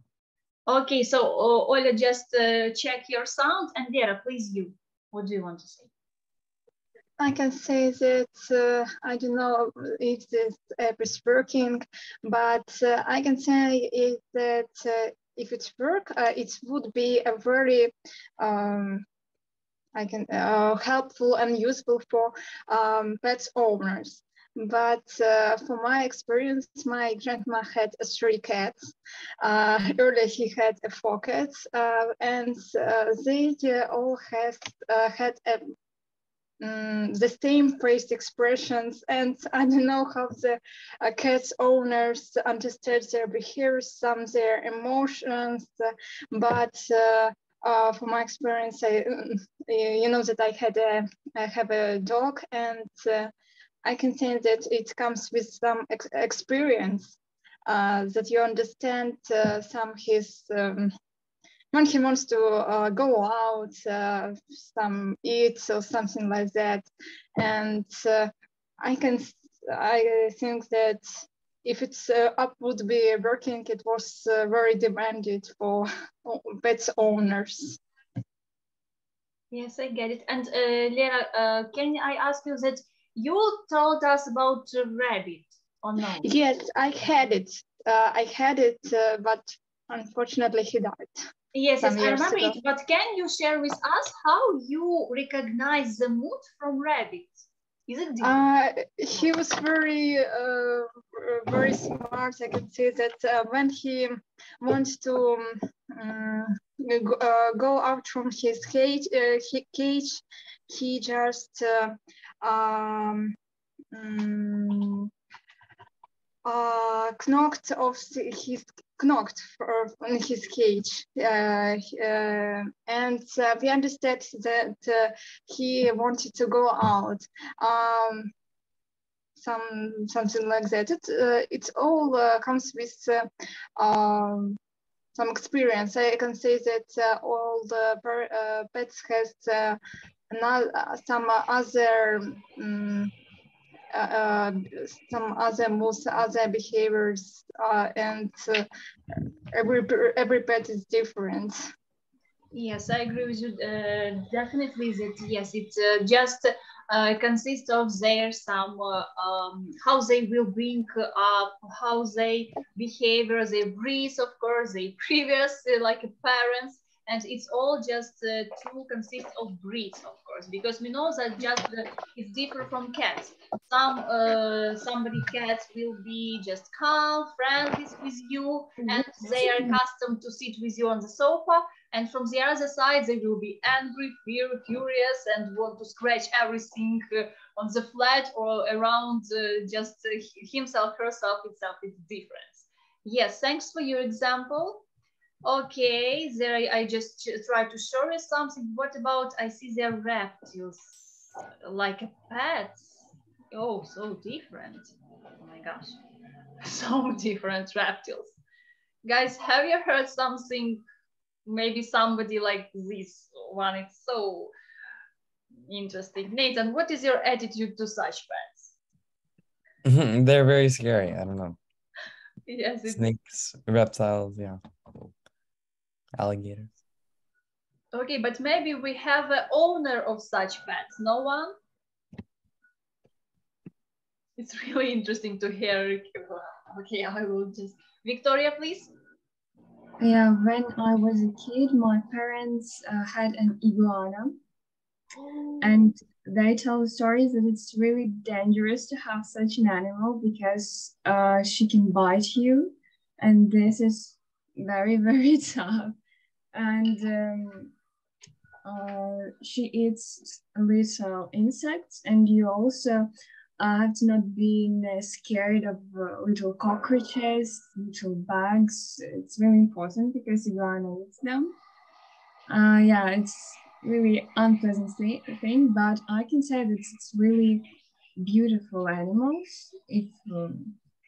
Okay, so Oля, just check your sound. And Lera, please you. What do you want to say? I can say that I don't know if this app is working, but I can say is that if it's work, it would be a very helpful and useful for pet owners. But for my experience, my grandma had 3 cats. Earlier, he had 4 cats, and they all had the same face expressions, and I don't know how the cat owners understand their behaviors, some their emotions, but from my experience, you know that I have a dog, and I can say that it comes with some experience, that you understand some his when he wants to go out, some eats or something like that. And I think that if it's app would be working, it was very demanded for pet owners. Yes, I get it. And Lera, can I ask you that you told us about rabbit, or no? Yes, I had it. But unfortunately he died. Yes, I remember it, but can you share with us how you recognize the mood from rabbits? Is it different? He was very smart. I can say that when he wants to go out from his cage, he just knocked on his cage, and we understood that he wanted to go out, something like that. It all comes with some experience. I can say that all the pets has some other behaviors, and every pet is different. Yes, I agree with you. Definitely that yes, it just consists of their some how they will bring up, how they behave, their breeds, of course, their previous like parents. And it's all just to consist of breeds, of course, because we know that just it's different from cats. Somebody cats will be just calm, friendly with you, and they are accustomed to sit with you on the sofa. And from the other side, they will be angry, furious, and want to scratch everything on the flat or around just himself, herself, itself. It's different. Yes, thanks for your example. Okay, there I just try to show you something. What about, I see there reptiles, like a pets. Oh, so different. Oh my gosh, so different reptiles. Guys, have you heard something, maybe somebody like this one? It's so interesting. Nathan, what is your attitude to such pets? They're very scary. I don't know. Yes, snakes, reptiles, yeah. Alligators. Okay, but maybe we have an owner of such pets. No one? It's really interesting to hear. Okay, I will just... Victoria, please. Yeah, when I was a kid, my parents had an iguana. And they tell stories that it's really dangerous to have such an animal because she can bite you. And this is very, very tough. And she eats little insects, and you also have to not be scared of little cockroaches, little bugs. It's really important because iguana eats them. Yeah, it's really unpleasant thing, but I can say that it's really beautiful animals. If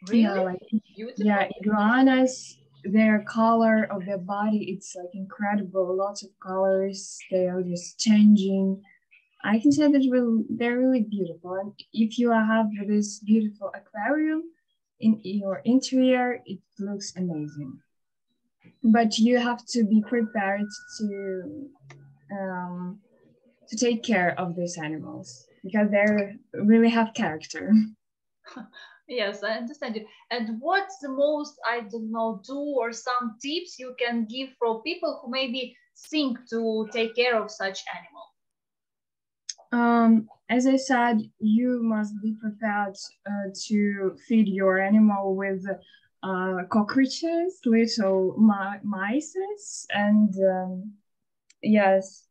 really? Yeah, like beautiful? Yeah, iguanas, their color of their body, it's like incredible. Lots of colors, they are just changing. I can say that they're really beautiful. And if you have this beautiful aquarium in your interior, it looks amazing. But you have to be prepared to take care of these animals because they really have character. Yes, I understand you. And what's the most, I don't know, or some tips you can give for people who maybe think to take care of such animal? As I said, you must be prepared to feed your animal with cockroaches, little mice, and yes,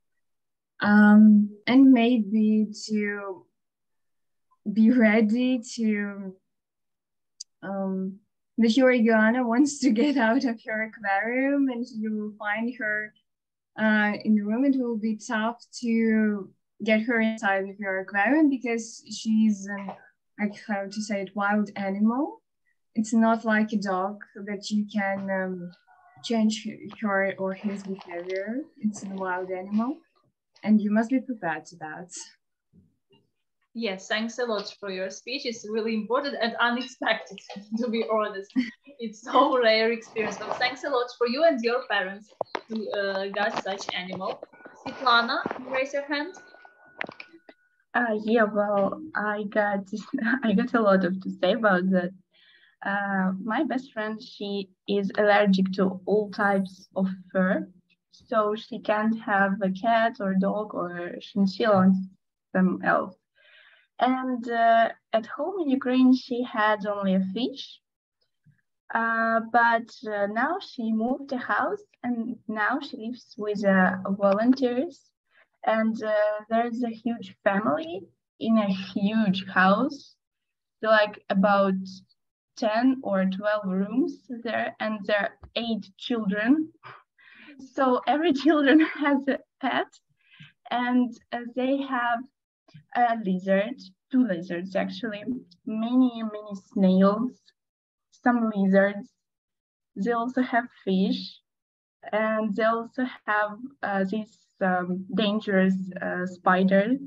and maybe to be ready to that your iguana wants to get out of your aquarium, and you will find her in the room. It will be tough to get her inside of your aquarium because she's like, how to say it, wild animal. It's not like a dog that you can change her or his behavior. It's a wild animal, and you must be prepared to that. Yes, thanks a lot for your speech. It's really important and unexpected, to be honest. It's so rare experience, but thanks a lot for you and your parents to get such animal. Svetlana, raise your hand. Yeah, well, I got a lot to say about that. My best friend, she is allergic to all types of fur, so she can't have a cat or dog or chinchilla or something else. And at home in Ukraine, she had only a fish. But now she moved the house, and now she lives with volunteers. And there's a huge family in a huge house, so like about 10 or 12 rooms there, and there are 8 children. So every children has a pet, and they have a lizard, 2 lizards actually, many snails, some lizards. They also have fish, and they also have these dangerous spiders,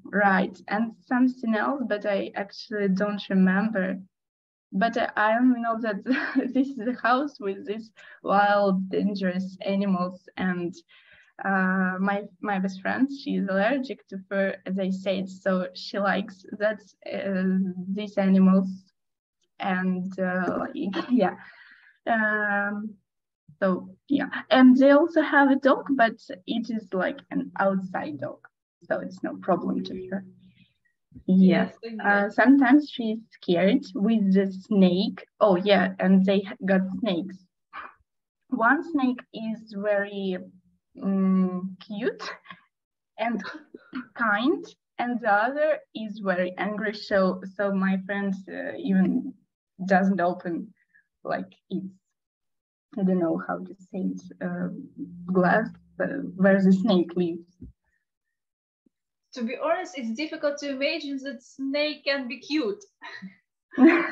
right, and something else, but I actually don't remember. But I only know that this is a house with these wild, dangerous animals, and my best friend, she is allergic to fur, as I said, so she likes that these animals, and yeah. So yeah, and they also have a dog, but it is like an outside dog, so it's no problem to her. Yes, sometimes she's scared with the snake. Oh yeah, and they got snakes. One snake is very cute and kind, and the other is very angry. So my friend even doesn't open like its, I don't know how to say it, glass where the snake lives. To be honest, it's difficult to imagine that snake can be cute.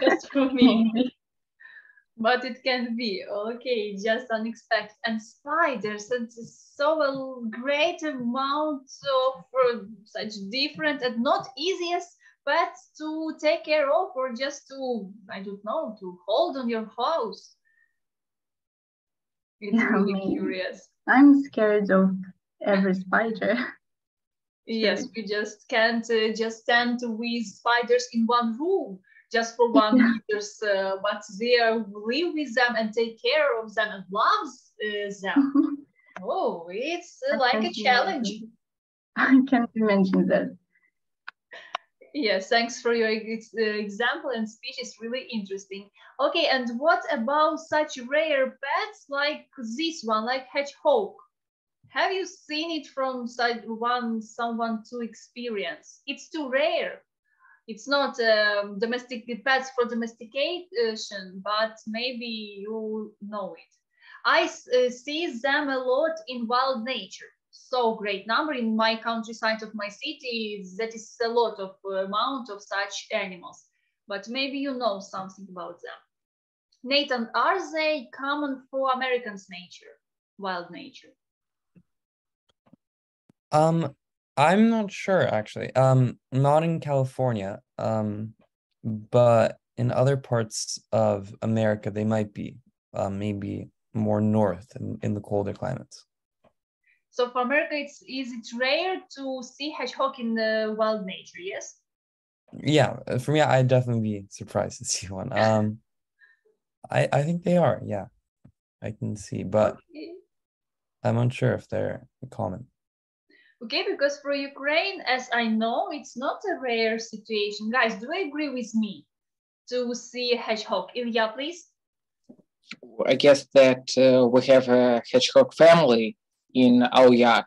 Just for me. But it can be. Okay, just unexpected. And spiders, it's so a great amount of such different and not easiest pets to take care of, or just to, I don't know, to hold on your house. It's really curious. I'm scared of every spider. Yes, we just can't just stand with spiders in one room just for 1 meters, but they live with them and take care of them and loves them. Oh, it's like a challenge. I can't imagine that. Yes, thanks for your example and speech. It's really interesting. Okay, and what about such rare pets like this one, like hedgehog? Have you seen it from someone to experience? It's too rare. It's not domestic pets for domestication, but maybe you know it. I see them a lot in wild nature. So great number in my countryside of my city. That is a lot of amount of such animals. But maybe you know something about them. Nathan, are they common for Americans' nature, wild nature? I'm not sure actually. Not in California, but in other parts of America they might be, maybe more north in the colder climates. So for America, is it rare to see hedgehog in the wild nature? Yes. Yeah, for me, I'd definitely be surprised to see one. I think they are. Yeah, I can see, but okay. I'm unsure if they're common. Okay, because for Ukraine, as I know, it's not a rare situation. Guys, do you agree with me to see a hedgehog? Ilya, please. I guess that we have a hedgehog family in our yard,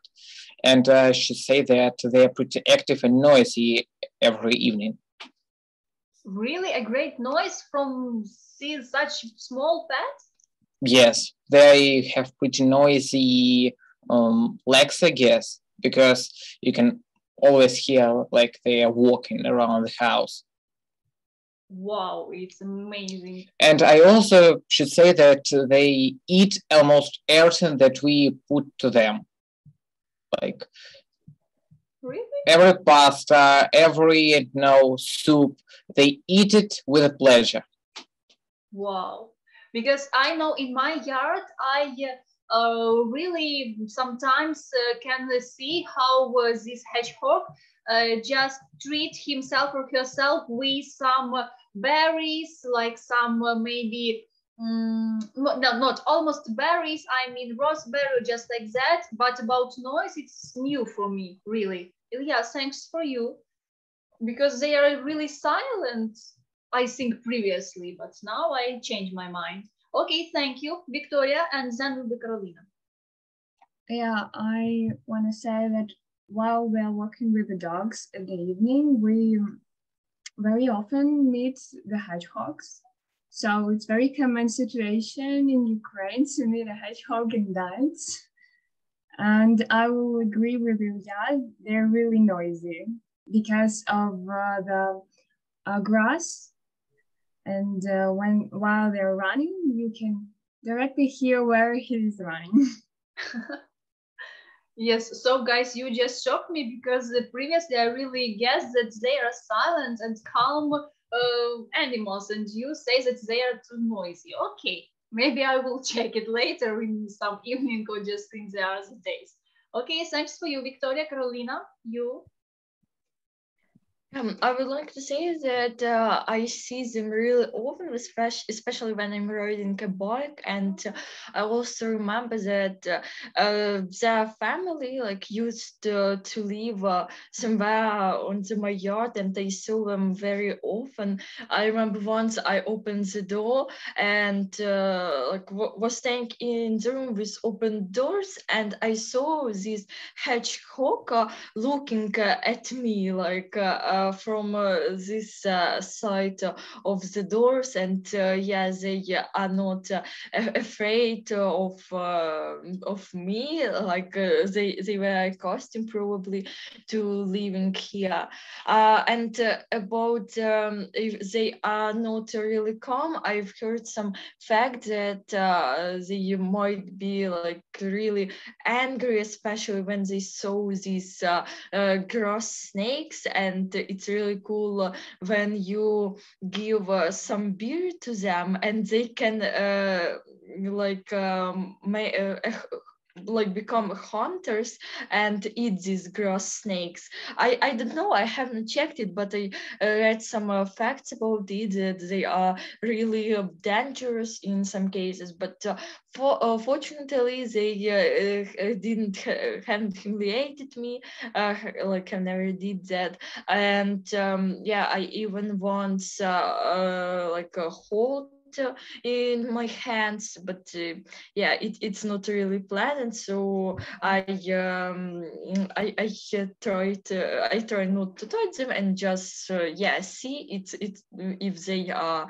and I should say that they're pretty active and noisy every evening. Really? A great noise from seeing such small pets? Yes, they have pretty noisy legs, I guess, because you can always hear like they are walking around the house. Wow, it's amazing. And I also should say that they eat almost everything that we put to them. Like really? Every pasta, every soup, they eat it with a pleasure. Wow. Because I know in my yard, I really sometimes can see how this hedgehog just treat himself or herself with some berries, like some maybe no, not almost berries. I mean raspberry, just like that. But about noise, it's new for me, really. Yeah, thanks for you, because they are really silent, I think previously, but now I changed my mind. Okay, thank you, Victoria, and then will be Carolina. Yeah, I want to say that while we are walking with the dogs in the evening, we very often meet the hedgehogs. So it's very common situation in Ukraine to meet a hedgehog in night. And I will agree with you, yeah, they're really noisy because of the grass. And while they're running, you can directly hear where he's running. Yes, so guys, you just shocked me because previously I really guessed that they are silent and calm animals, and you say that they are too noisy. Okay, maybe I will check it later in some evening or just in the other days. Okay, thanks for you, Victoria. Carolina, you? I would like to say that I see them really often, especially when I'm riding a bike, and I also remember that their family like used to live somewhere on my yard, and I saw them very often. I remember once I opened the door and like was staying in the room with open doors, and I saw this hedgehog looking at me like from this side of the doors, and yeah, they are not afraid of me, like they were accustomed probably to living here. And about if they are not really calm, I've heard some fact that they might be like really angry, especially when they saw these grass snakes, and it's really cool when you give some beer to them and they can like become hunters and eat these grass snakes. I don't know, I haven't checked it, but I read some facts about it, that they are really dangerous in some cases, but fortunately they haven't humiliated me, like I never did that. And yeah, I even once like a hold in my hands, but yeah, it's not really pleasant, so I try not to touch them and just yeah, see it's if they are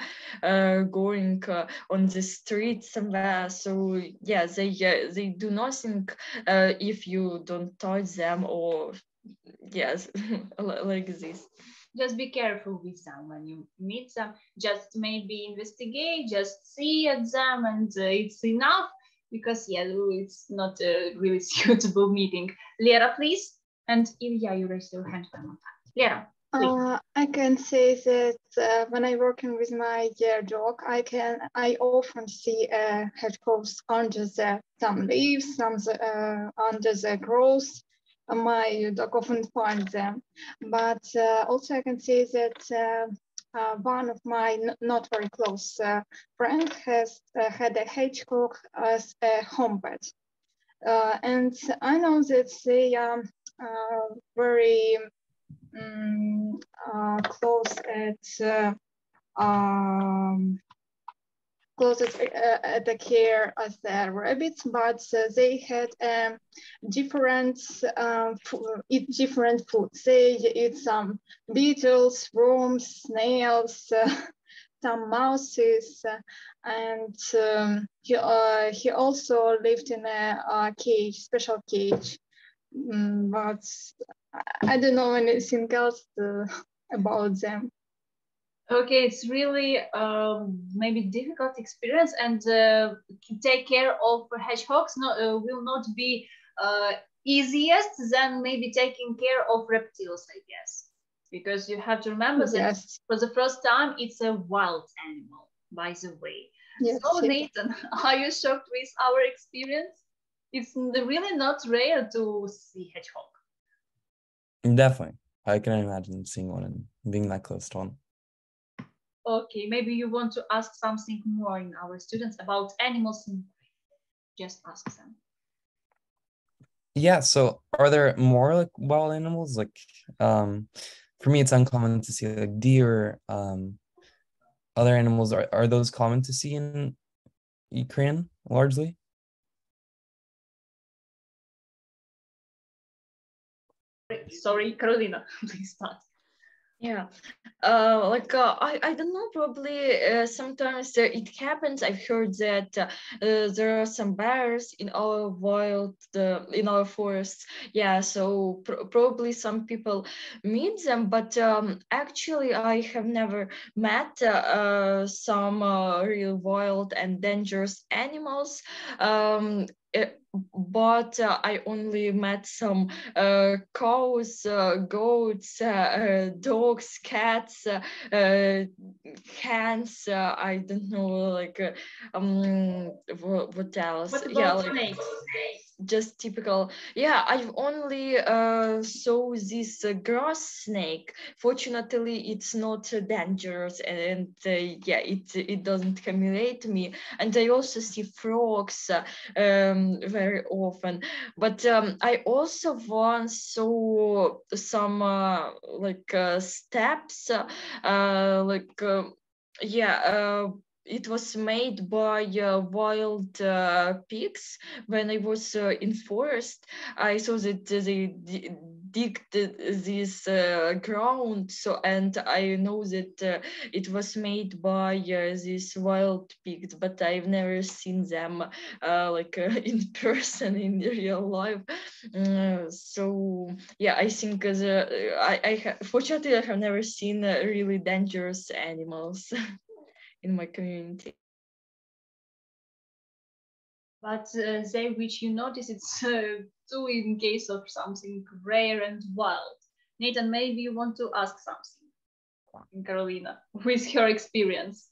going on the street somewhere. So yeah, they do nothing if you don't touch them, or yes, like this. Just be careful with them when you meet them. Just maybe investigate, just see at them, and it's enough, because yeah, it's not a really suitable meeting. Lera, please. And Ilya, you raised your hand one more time. Lera, please. I can say that when I'm working with my dog, I often see hedgehogs under some leaves, some under the grass. My dog often finds them, but also I can say that one of my not very close friends has had a hedgehog as a home pet, and I know that they are very close at the care as the rabbits, but they had different eat different food. They eat some beetles, worms, snails, some mouses, and he also lived in a cage, special cage. But I don't know anything else about them. Okay, it's really maybe difficult experience, and take care of hedgehogs will not be easiest than maybe taking care of reptiles, I guess, because you have to remember that for the first time it's a wild animal, by the way. Yes, so Nathan, are you shocked with our experience? It's really not rare to see hedgehog. Definitely, I can imagine seeing one and being that close to one. Okay, maybe you want to ask something more in our students about animals. Just ask them. Yeah, so are there more like wild animals? Like for me it's uncommon to see like deer, other animals. Are those common to see in Ukraine largely? Sorry, Carolina, please start. Yeah, I don't know, probably sometimes it happens. I've heard that there are some bears in our wild, in our forests. Yeah, so probably some people meet them, but actually I have never met some real wild and dangerous animals. But I only met some cows, goats, dogs, cats, hens. I don't know, like what else? What Yeah, about like snakes? just typical. Yeah, I've only saw this grass snake. Fortunately, it's not dangerous, and yeah, it doesn't humiliate me. And I also see frogs very often. But I also once saw some steps, it was made by wild pigs. When I was in forest, I saw that they digged this ground, so, and I know that it was made by these wild pigs, but I've never seen them in person in real life. So yeah, I think fortunately I have never seen really dangerous animals in my community. But they which you notice, it's too in case of something rare and wild. Nathan, maybe you want to ask something, Carolina, with her experience.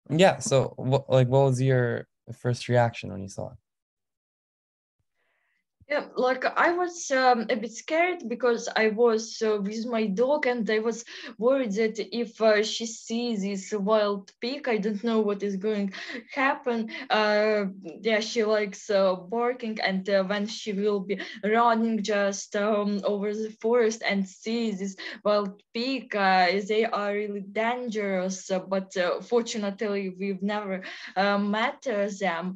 Yeah, so what was your first reaction when you saw it? Yeah, like I was a bit scared because I was with my dog, and I was worried that if she sees this wild pig, I don't know what is going to happen. Yeah, she likes barking, and when she will be running just over the forest and see this wild pig, they are really dangerous. But fortunately, we've never met them.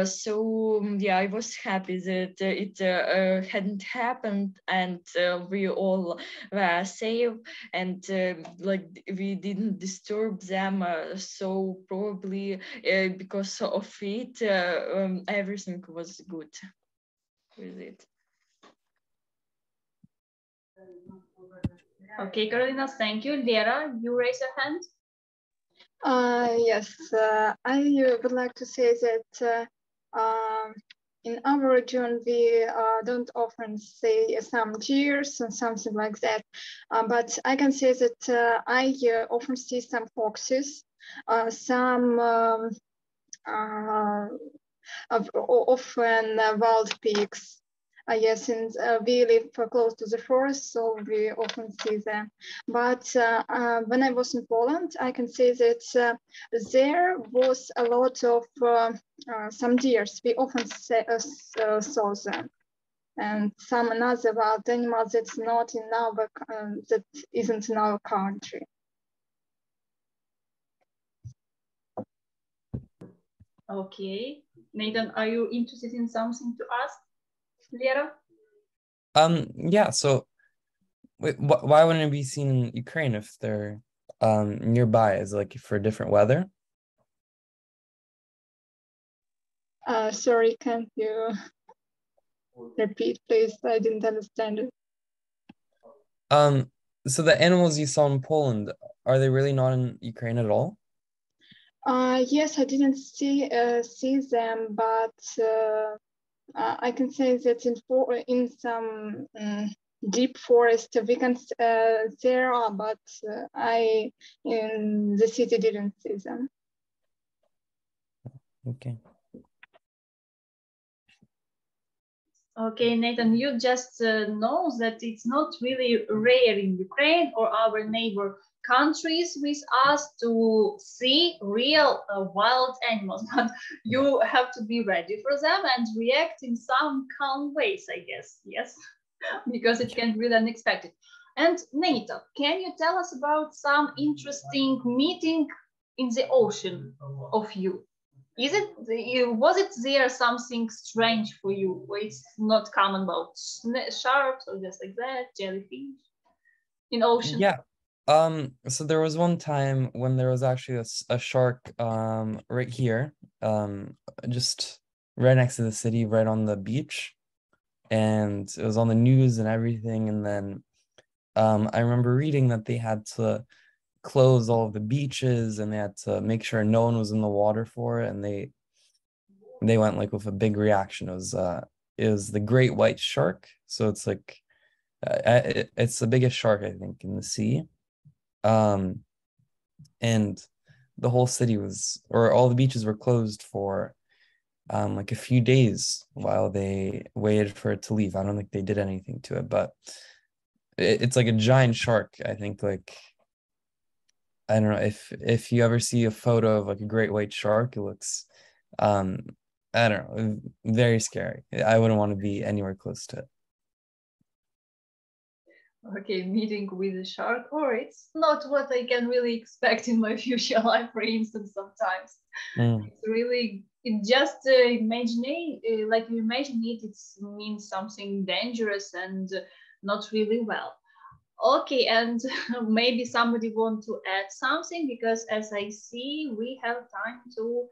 So yeah, I was happy that it hadn't happened, and we all were safe, and we didn't disturb them. So probably because of it, everything was good with it. Okay, Carolina, thank you. Lera, you raise your hand. Yes, I would like to say that in our region, we don't often see some deers and something like that. But I can say that I often see some foxes, some often wild pigs. Yes, and we live close to the forest, so we often see them. But when I was in Poland, I can say that there was a lot of some deers. We often saw them, and some another wild animals that's not in our that isn't in our country. Okay, Nathan, are you interested in something to ask, Lera? Yeah, so why wouldn't it be seen in Ukraine if they're nearby? Is it like for different weather? Sorry, can't you repeat, please? I didn't understand it. So the animals you saw in Poland, are they really not in Ukraine at all? Yes, I didn't see them, but I can say that in some deep forest we can there are, but I in the city didn't see them. Okay. Okay, Nathan, you just know that it's not really rare in Ukraine or our neighbor countries with us to see real wild animals, but you have to be ready for them and react in some calm ways, I guess. Yes, because it can be really unexpected. And Nathan, can you tell us about some interesting meeting in the ocean of you? Was it there something strange for you, where it's not common about sharks or just like that, jellyfish in ocean? Yeah. So there was one time when there was actually a shark right here, just right next to the city, right on the beach, and it was on the news and everything. And then I remember reading that they had to close all of the beaches and they had to make sure no one was in the water for it, and they went like with a big reaction. It was the great white shark, so it's like it's the biggest shark, I think, in the sea. And the whole city or all the beaches were closed for like a few days while they waited for it to leave. I don't think they did anything to it, but it's like a giant shark. I think, like, I don't know if you ever see a photo of like a great white shark, it looks I don't know, very scary. I wouldn't want to be anywhere close to it. Okay, meeting with a shark, or it's not what I can really expect in my future life, for instance, sometimes. It's really, it just imagine it means something dangerous and not really well. Okay, and maybe somebody want to add something, because as I see, we have time to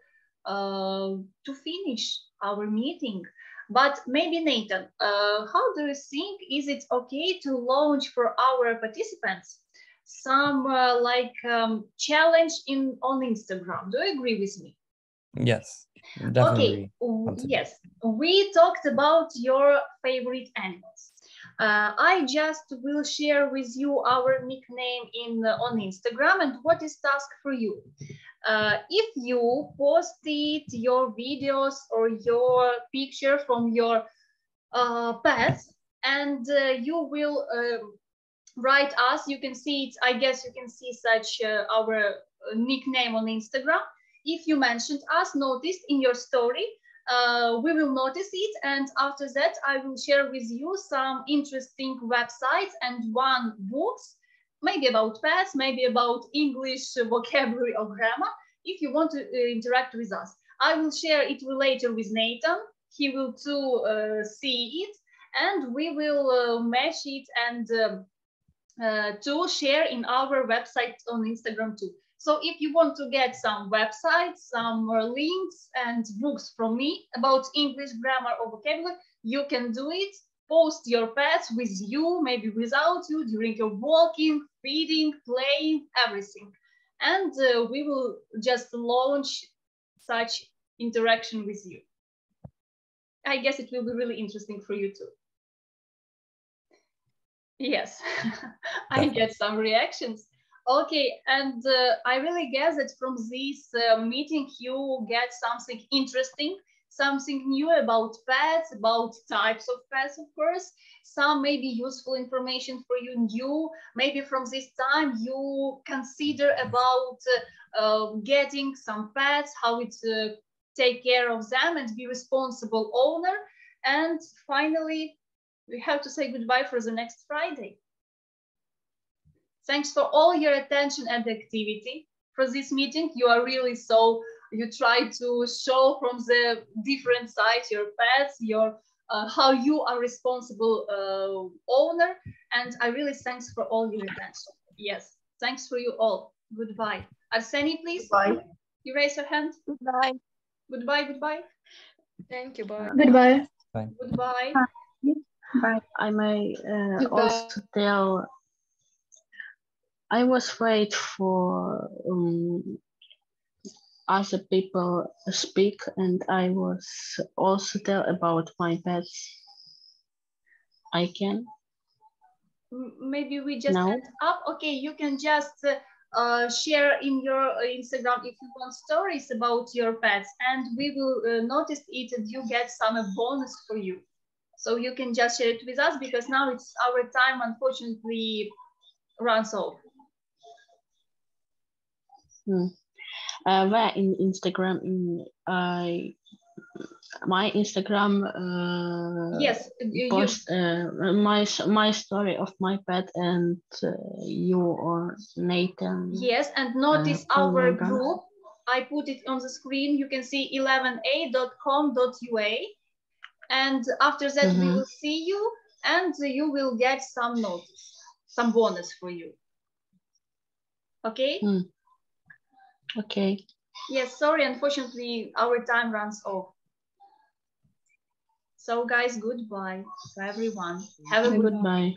finish our meeting. But maybe Nathan, how do you think, is it okay to launch for our participants some challenge on Instagram? Do you agree with me? Yes, definitely. Okay, yes, we talked about your favorite animals. I just will share with you our nickname on Instagram, and what is task for you? If you posted your videos or your picture from your pets, and you will write us, you can see it, I guess you can see such our nickname on Instagram. If you mentioned us, noticed in your story, we will notice it, and after that I will share with you some interesting websites and one books, maybe about pets, maybe about English vocabulary or grammar, if you want to interact with us. I will share it later with Nathan. He will too see it, and we will match it and to share in our website on Instagram too. So if you want to get some websites, some links and books from me about English grammar or vocabulary, you can do it. Post your pets with you, maybe without you, during your walking, feeding, playing, everything. And we will just launch such interaction with you. I guess it will be really interesting for you too. Yes, I get some reactions. Okay, and I really guess that from this meeting you get something interesting, something new about pets, about types of pets, of course, some maybe useful information for you new. Maybe from this time you consider about getting some pets, how it take care of them and be responsible owner. And finally, we have to say goodbye for the next Friday. Thanks for all your attention and activity for this meeting. You are really you try to show from the different sides your pets, your how you are responsible owner, and I really thanks for all your attention. Yes, thanks for you all. Goodbye. Arseny, please. Bye. You raise your hand. Goodbye. Goodbye. Goodbye. Thank you. Bye. Goodbye. Bye. Goodbye. But I may also tell I was afraid for other people speak, and I was also tell about my pets. I can. Maybe we just end up. Okay, you can just share in your Instagram if you want stories about your pets, and we will notice it, and you get some bonus for you. So you can just share it with us, because now it's our time, unfortunately, runs off. Where in Instagram, my Instagram Yes, post my story of my pet, and you or Nathan. Yes, and notice our group. I put it on the screen. You can see 11a.com.ua, and after that we will see you, and you will get some notice, some bonus for you. Okay? Okay. Yes, sorry, unfortunately our time runs off. So guys, goodbye to everyone. Have a good Goodbye.